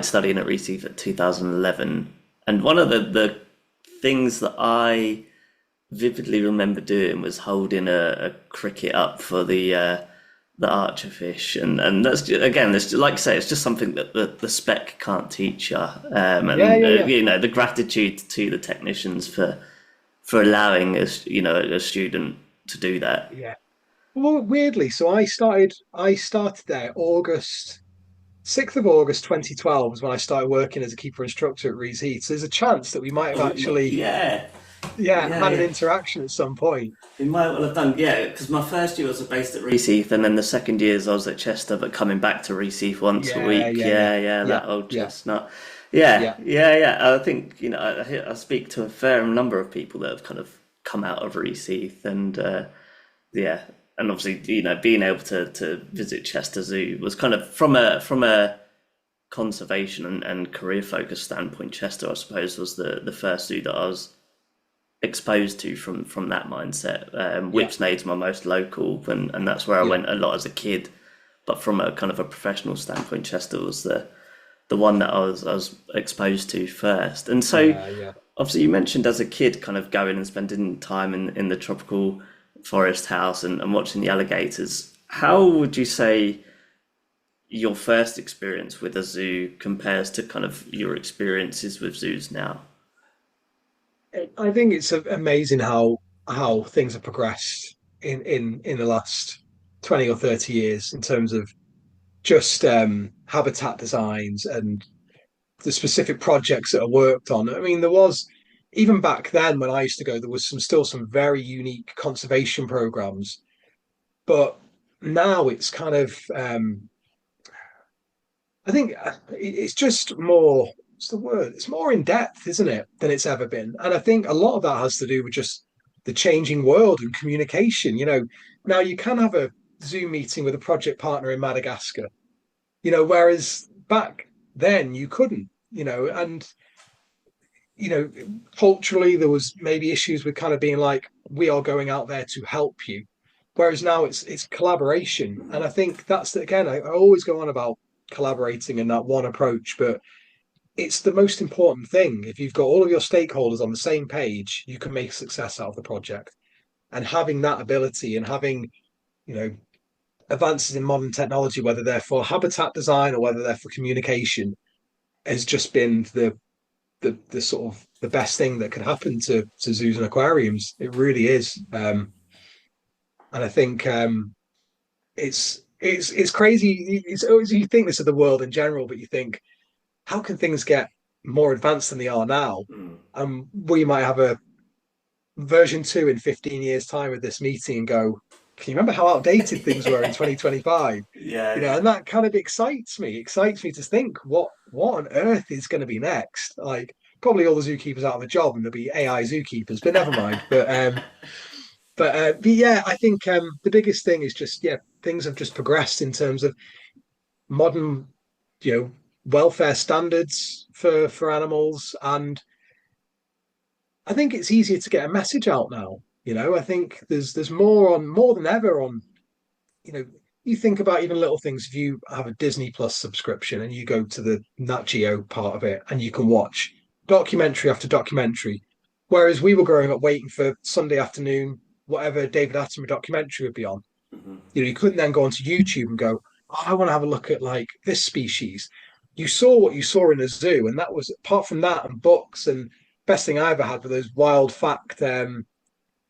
studying at Rees Heath at 2011, and one of the things that I vividly remember doing was holding a cricket up for the archerfish, and that's just, again, that's like I say, it's just something that the spec can't teach you, Yeah, and yeah, yeah, the gratitude to the technicians for allowing us, a student to do that. yeah. Well, weirdly, so I started there August 6th of August 2012 was when I started working as a keeper instructor at Rees Heath. So there's a chance that we might have Oh, actually, yeah, yeah, yeah, had an yeah. interaction at some point. We might well have done, yeah, because my first year was based at Rees Heath, and then the second years I was at Chester, but coming back to Rees Heath once a Yeah, week. yeah, yeah, Yeah, yeah, yeah, that old yeah, chestnut. Yeah, yeah, yeah, yeah. I think, I speak to a fair number of people that have kind of come out of Rees Heath, and yeah, and obviously, being able to visit Chester Zoo was kind of from a conservation and career focused standpoint. Chester, I suppose, was the first zoo that I was exposed to from that mindset. yeah, Whipsnade's my most local, and that's where I yeah, went a lot as a kid. But from a kind of a professional standpoint, Chester was the one that I was exposed to first. And so, yeah, yeah. obviously, you mentioned as a kid, kind of going and spending time in the tropical forest house and watching the alligators. How would you say your first experience with a zoo compares to kind of your experiences with zoos now? I think it's amazing how things have progressed in the last 20 or 30 years in terms of just habitat designs and the specific projects that are worked on. I mean, there was even back then when I used to go, there was still some very unique conservation programs, but now it's kind of I think it's just more. What's the word? It's more in depth, isn't it, than it's ever been? And I think a lot of that has to do with just the changing world and communication. Now you can have a Zoom meeting with a project partner in Madagascar. Whereas back then you couldn't. And you know, culturally there was maybe issues with kind of being like, we are going out there to help you. Whereas now it's collaboration. And I think that's again, I always go on about collaborating and that one approach, but it's the most important thing. If you've got all of your stakeholders on the same page, you can make success out of the project. And having that ability and having, you know, advances in modern technology, whether they're for habitat design or whether they're for communication, has just been the sort of the best thing that could happen to zoos and aquariums. It really is. And I think it's crazy. It's always, you think this of the world in general, but you think, how can things get more advanced than they are now? Mm. We might have a version 2 in 15 years' time of this meeting and go, can you remember how outdated things were in 2025? Yeah, You know, and that kind of excites me to think what on earth is going to be next. Like, probably all the zookeepers out of a job and there'll be AI zookeepers, but never mind. But yeah, I think the biggest thing is just, yeah, things have just progressed in terms of modern, you know, welfare standards for animals, and I think it's easier to get a message out now. You know, I think there's more than ever on, you know, you think about even little things. If you have a Disney Plus subscription and you go to the Nat Geo part of it and you can watch documentary after documentary, whereas we were growing up waiting for Sunday afternoon, whatever David Attenborough documentary would be on. hmm You know, you couldn't then go onto YouTube and go, oh, I want to have a look at like this species. You saw what you saw in a zoo, and that was, apart from that and books, and best thing I ever had were those wild fact. I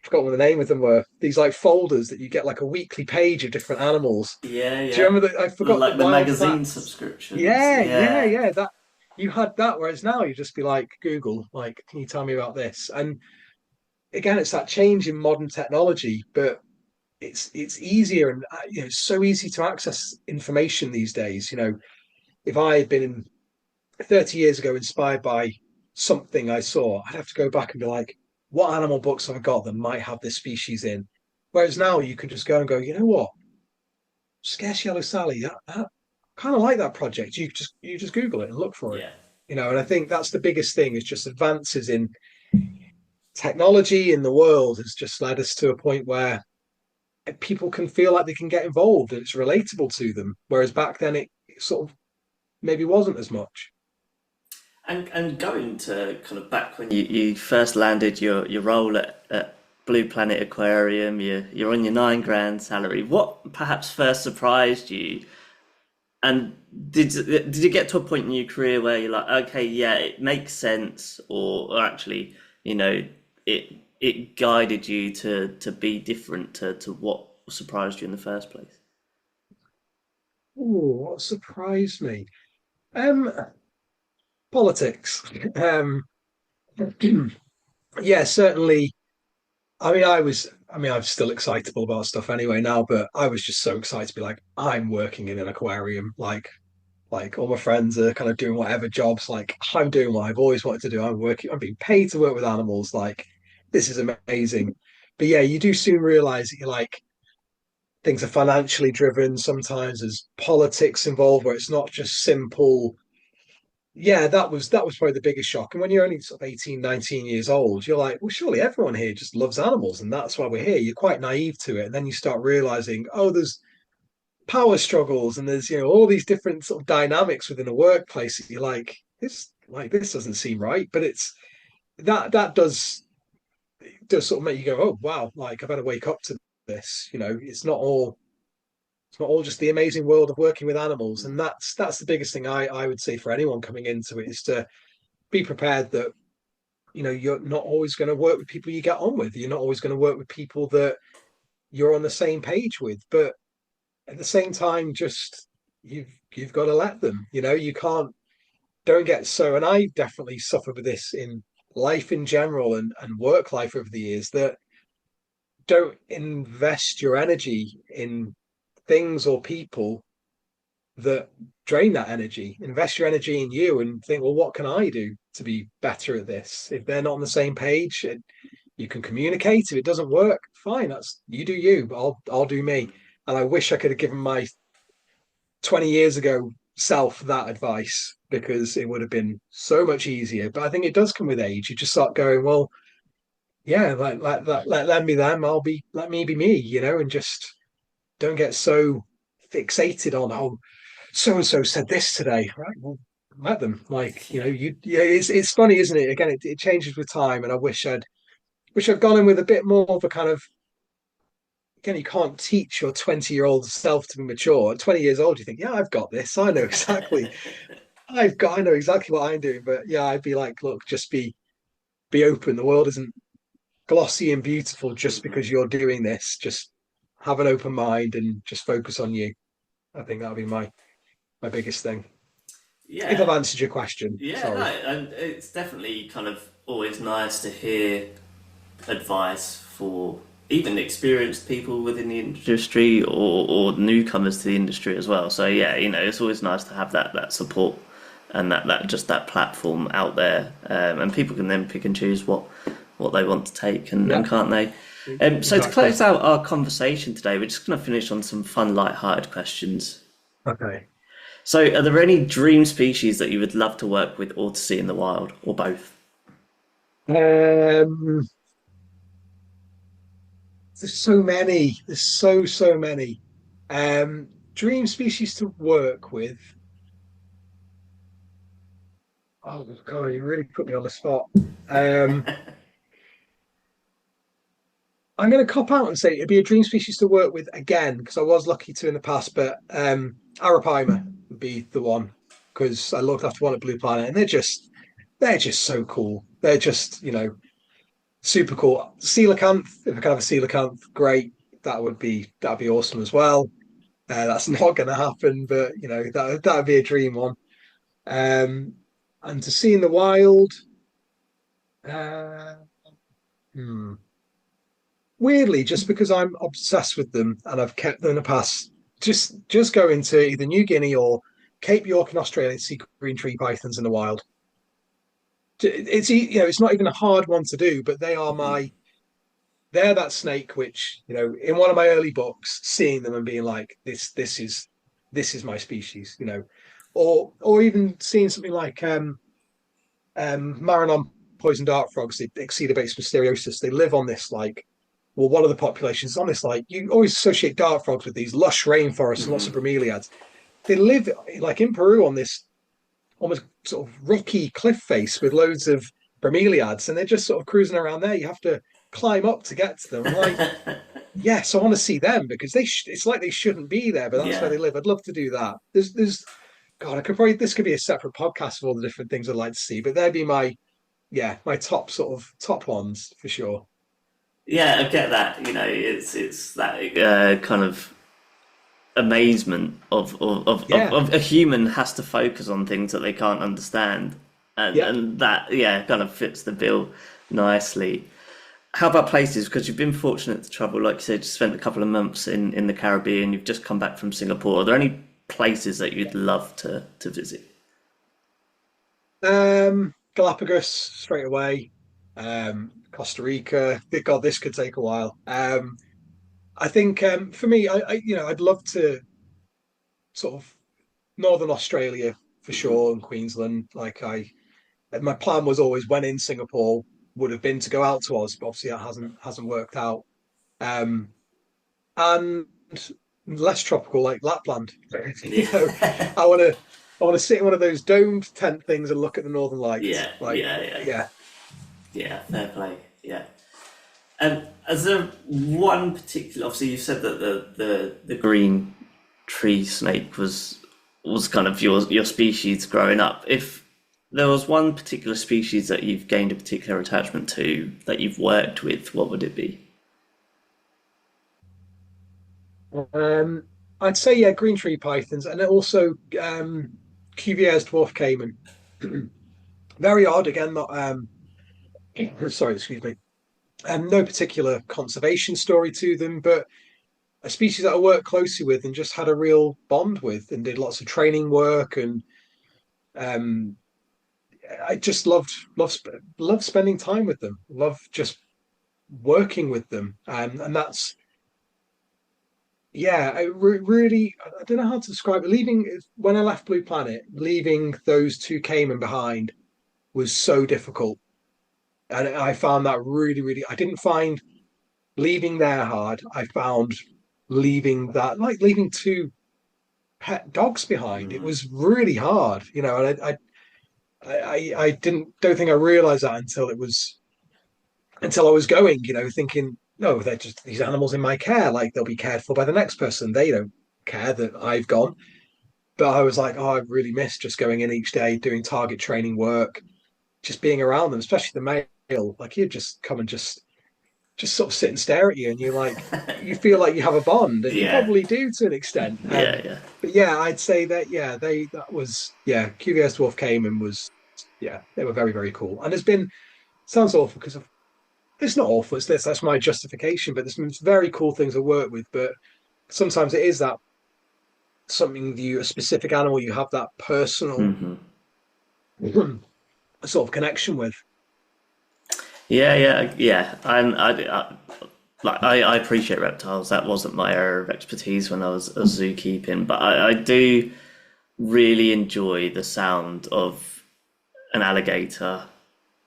forgot what the name of them were. These like folders that you get like a weekly page of different animals. yeah, Do you yeah. remember that? I forgot the Like the wild magazine facts. subscriptions. Yeah. Yeah. Yeah. That you had that, whereas now you just be like Google, like, can you tell me about this? And again, it's that change in modern technology, but it's easier, and you know, it's so easy to access information these days. You know, if I had been 30 years ago inspired by something I saw, I'd have to go back and be like, what animal books have I got that might have this species in? Whereas now you can just go and go, you know what, Scarce Yellow Sally, that kind of like that project. You just Google it and look for it. Yeah. You know, and I think that's the biggest thing, is just advances in technology in the world has just led us to a point where people can feel like they can get involved and it's relatable to them. Whereas back then it sort of maybe wasn't as much. And going to kind of back when you first landed your role at Blue Planet Aquarium, you're on your 9 grand salary. What perhaps first surprised you? And did you get to a point in your career where you're like, okay, yeah, it makes sense, or actually, you know, it guided you to be different to what surprised you in the first place? Oh, what surprised me? Um, Politics. Yeah, certainly. I'm still excitable about stuff anyway now, but I was just so excited to be like, I'm working in an aquarium. Like all my friends are kind of doing whatever jobs. Like, I'm doing what I've always wanted to do. I'm being paid to work with animals. Like, this is amazing. But yeah, you do soon realize that you're like, things are financially driven. Sometimes there's politics involved where it's not just simple. Yeah, that was probably the biggest shock. And when you're only sort of 18, 19 years old, you're like, well, surely everyone here just loves animals and that's why we're here. You're quite naive to it. And then you start realizing, oh, there's power struggles and there's, you know, all these different sort of dynamics within a workplace that you're like this doesn't seem right. But it's that does sort of make you go, oh wow, like I better wake up to this. You know, it's not all just the amazing world of working with animals. And that's the biggest thing I would say for anyone coming into it, is to be prepared that, you know, you're not always going to work with people you get on with. You're not always going to work with people that you're on the same page with. But at the same time, just you've got to let them. You know, you can't, don't get so, and I definitely suffer with this in life in general and work life over the years, that don't invest your energy in things or people that drain that energy. Invest your energy in you and think, well, what can I do to be better at this? If they're not on the same page, you can communicate. If it doesn't work, fine, that's, you do you, but I'll do me. And I wish I could have given my 20 years ago self that advice, because it would have been so much easier. But I think it does come with age. You just start going, well, yeah, let them be them. Let me be me, you know, and just don't get so fixated on, oh, so and so said this today, right? Well, let them. Like, you know, yeah, it's funny, isn't it? Again, it changes with time, and I wish I'd gone in with a bit more of a kind of again, you can't teach your 20-year-old self to be mature. At 20 years old, you think, yeah, I've got this. I know exactly. I know exactly what I'm doing. But yeah, I'd be like, look, just be open. The world isn't glossy and beautiful just because you're doing this. Just have an open mind and just focus on you. I think that'll be my biggest thing. If I've Yeah, answered your question, yeah, no, sorry. and it's definitely kind of always nice to hear advice for even experienced people within the industry or newcomers to the industry as well. So yeah, it's always nice to have that support and that platform out there, and people can then pick and choose what they want to take and Yeah, can't they? So to exactly. close out our conversation today, we're just going to finish on some fun, light-hearted questions. Okay. So, are there any dream species that you would love to work with or to see in the wild, or both? Um, there's so many. There's so many. Dream species to work with. Oh God, you really put me on the spot. Um, I'm going to cop out and say it'd be a dream species to work with again because I was lucky to in the past, but Arapaima would be the one because I looked after one at Blue Planet and they're just so cool. They're just super cool. Coelacanth, if I can have a coelacanth, great. That'd be awesome as well. That's not going to happen, but that'd be a dream one. Um, and to see in the wild, uh, hmm. Weirdly, just because I'm obsessed with them and I've kept them in the past, just go into either New Guinea or Cape York in Australia to see green tree pythons in the wild. It's not even a hard one to do, but they're that snake which in one of my early books, seeing them and being like, this is my species, or even seeing something like Maranon poison dart frogs, the Excedabates mysteriosus. They live on this one of the populations is on this you always associate dart frogs with these lush rainforests and lots of bromeliads. They live like in Peru on this almost sort of rocky cliff face with loads of bromeliads, and they're just sort of cruising around there. You have to climb up to get to them. I'm like, yes, I want to see them because it's like they shouldn't be there, but that's where Yeah, they live. I'd love to do that. There's God, I could probably this could be a separate podcast of all the different things I'd like to see, but they'd be my top sort of top ones for sure. yeah, I get that. It's that kind of amazement Yeah, of a human has to focus on things that they can't understand, and yeah. and that kind of fits the bill nicely. How about places? Because you've been fortunate to travel, like you said, you spent a couple of months in the Caribbean. You've just come back from Singapore. Are there any places that you'd love to visit? Galapagos straight away. Costa Rica. God, this could take a while. I think for me, I'd love to sort of Northern Australia for sure and Queensland. My plan was always when in Singapore would have been to go out to Oz, but obviously that hasn't worked out. Um, and less tropical like Lapland. you know, Yeah, I want to I want to sit in one of those domed tent things and look at the Northern Lights. yeah, yeah, yeah, Yeah. yeah. Fair play. Yeah. Is there one particular? Obviously, you said that the green tree snake was kind of your species growing up. If there was one particular species that you've gained a particular attachment to that you've worked with, what would it be? I'd say yeah, green tree pythons, and then also Cuvier's dwarf caiman. Very odd, again, not sorry, excuse me. No particular conservation story to them, but a species that I worked closely with and just had a real bond with, and did lots of training work, and um, I just loved spending time with them. Love just working with them, and that's yeah. Really, I don't know how to describe it. Leaving when I left Blue Planet, leaving those two caiman behind was so difficult, and I found that really. I didn't find leaving there hard. I found leaving that like leaving two pet dogs behind. It was really hard, and I don't think I realized that until I was going, thinking no, they're just these animals in my care. Like they'll be cared for by the next person. They don't care that I've gone. But I was like, oh, I really miss just going in each day, doing target training work, just being around them, especially the male. Like he'd just come and just sort of sit and stare at you, and you're like, you feel like you have a bond, and you Yeah, probably do to an extent. yeah, yeah. But yeah, I'd say that that was QVS Dwarf came and was they were very very cool. And there's been sounds awful because of it's not awful. It's this that's my justification. But there's some very cool things I work with. But sometimes it is that something you a specific animal you have that personal Hmm. sort of connection with. Yeah, yeah, yeah. I appreciate reptiles. That wasn't my area of expertise when I was a zookeeping, but I do really enjoy the sound of an alligator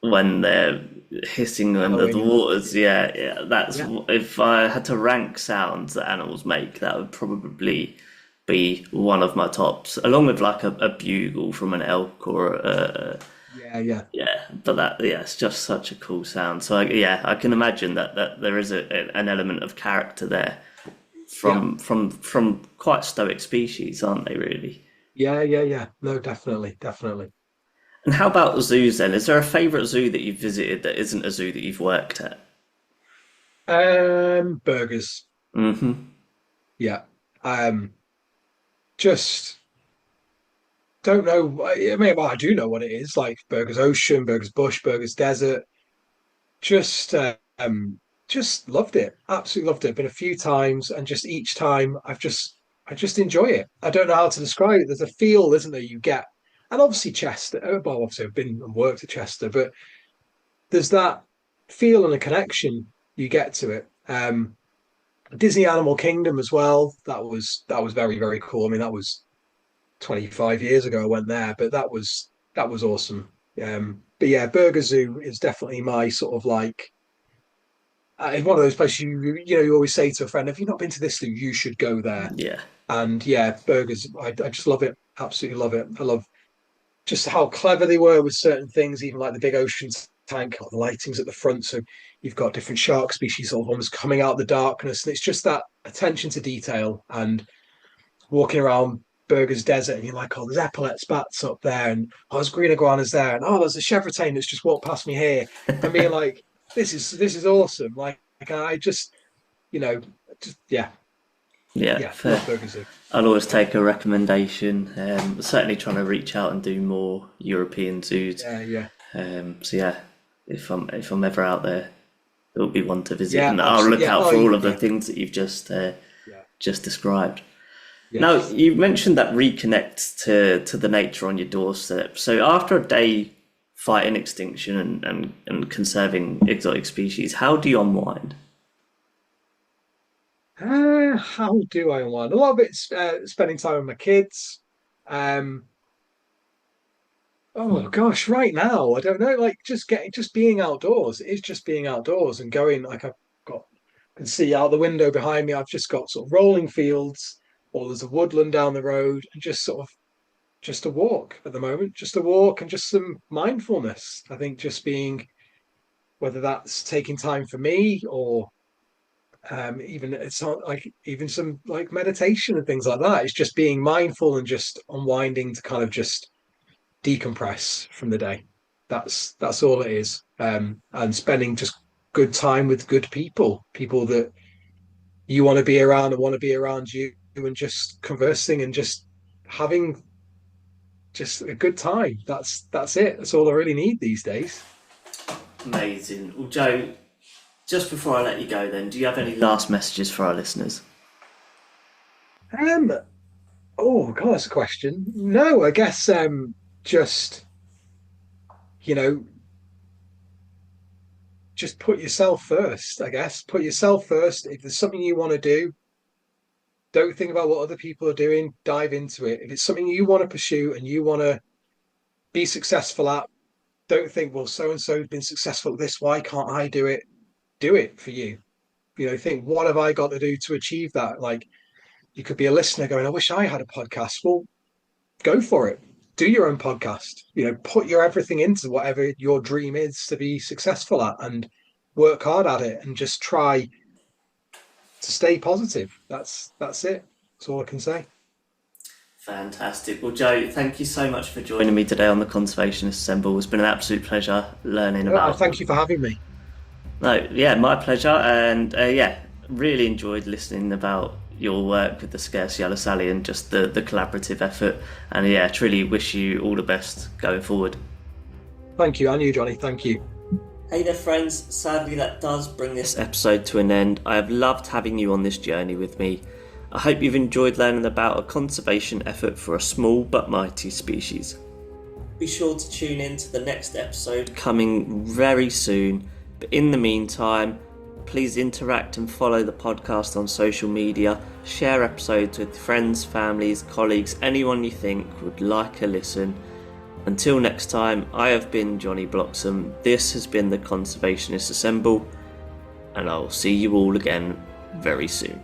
when they're hissing under the Bellowing. waters. Yeah, yeah. That's Yeah, if I had to rank sounds that animals make, that would probably be one of my tops, along with like a bugle from an elk or yeah. yeah, but yeah, it's just such a cool sound. So yeah, I can imagine that there is an element of character there Yeah. from quite stoic species, aren't they? Really. Yeah. No, definitely, definitely. And how about the zoos then? Is there a favourite zoo that you've visited that isn't a zoo that you've worked at? Burgers. Hmm. Yeah. Um, just don't know. I mean, well, I do know what it is. Like Burgers Ocean, Burgers Bush, Burgers Desert. Just, just loved it. Absolutely loved it. Been a few times, and just each time, I just enjoy it. I don't know how to describe it. There's a feel, isn't there? You get, and obviously Chester. Well, obviously I've been and worked at Chester, but there's that feel and a connection you get to it. Disney Animal Kingdom as well. That was very very cool. I mean, that was 25 years ago I went there, but that was awesome. But yeah, Burger Zoo is definitely my sort of like it's one of those places you always say to a friend, "Have you not been to this zoo? You should go there." Yeah, And yeah, burgers, I just love it. Absolutely love it. I love just how clever they were with certain things, even like the big ocean tank, or the lightings at the front. So you've got different shark species sort of almost coming out of the darkness. And it's just that attention to detail and walking around Burgers Desert and you're like, oh, there's epaulets bats up there, and oh, there's green iguanas there, and oh, there's a chevrotain that's just walked past me here. And being like, this is awesome. Like I just, you know, just yeah, yeah, fair. love Burger Zoo. I'll always take a recommendation. Certainly trying to reach out and do more European zoos. Yeah. So yeah, if I'm ever out there, it'll be one to visit, Yeah, and I'll look absolutely. Yeah. out Oh, for all of the yeah. things that you've Yeah. just described. Now, Yes. you mentioned that reconnect to the nature on your doorstep. So after a day fighting extinction and conserving exotic species, how do you unwind? How do I unwind? A lot of it's spending time with my kids. Um, oh gosh, right now I don't know. Like just being outdoors. It's just being outdoors and going. Like I've got can see out the window behind me. I've just got sort of rolling fields, or there's a woodland down the road, and just sort of just a walk at the moment. Just a walk and just some mindfulness. I think just being whether that's taking time for me or even it's not like even some like meditation and things like that. It's just being mindful and just unwinding to kind of just decompress from the day. That's all it is. And spending just good time with good people, people that you want to be around and want to be around you, and just conversing and just having just a good time. That's it. That's all I really need these days. Amazing. Well, Joe, just before I let you go, then, do you have any last messages for our listeners? Um, oh God, that's a question. No, I guess just you know just put yourself first. I guess put yourself first. If there's something you want to do, don't think about what other people are doing. Dive into it. If it's something you want to pursue and you want to be successful at, don't think, well, so and so's been successful at this. Why can't I do it? Do it for you. Think, what have I got to do to achieve that? Like, you could be a listener going, I wish I had a podcast. Well, go for it. Do your own podcast. Put your everything into whatever your dream is to be successful at and work hard at it and just try. to stay positive. That's it. That's all I can say. Fantastic. Well, Joe, thank you so much for joining me today on the Conservationists Assemble. It's been an absolute pleasure learning about. Thank you for having me. No, yeah, my pleasure, and yeah, really enjoyed listening about your work with the Scarce Yellow Sally and just the collaborative effort. And yeah, truly wish you all the best going forward. Thank you, and you, Johnny. Thank you. Hey there, friends. Sadly, that does bring this episode to an end. I have loved having you on this journey with me. I hope you've enjoyed learning about a conservation effort for a small but mighty species. Be sure to tune in to the next episode coming very soon. But in the meantime, please interact and follow the podcast on social media. Share episodes with friends, families, colleagues, anyone you think would like a listen. Until next time, I have been Johnny Bloxham. This has been the Conservationists Assemble, and I will see you all again very soon.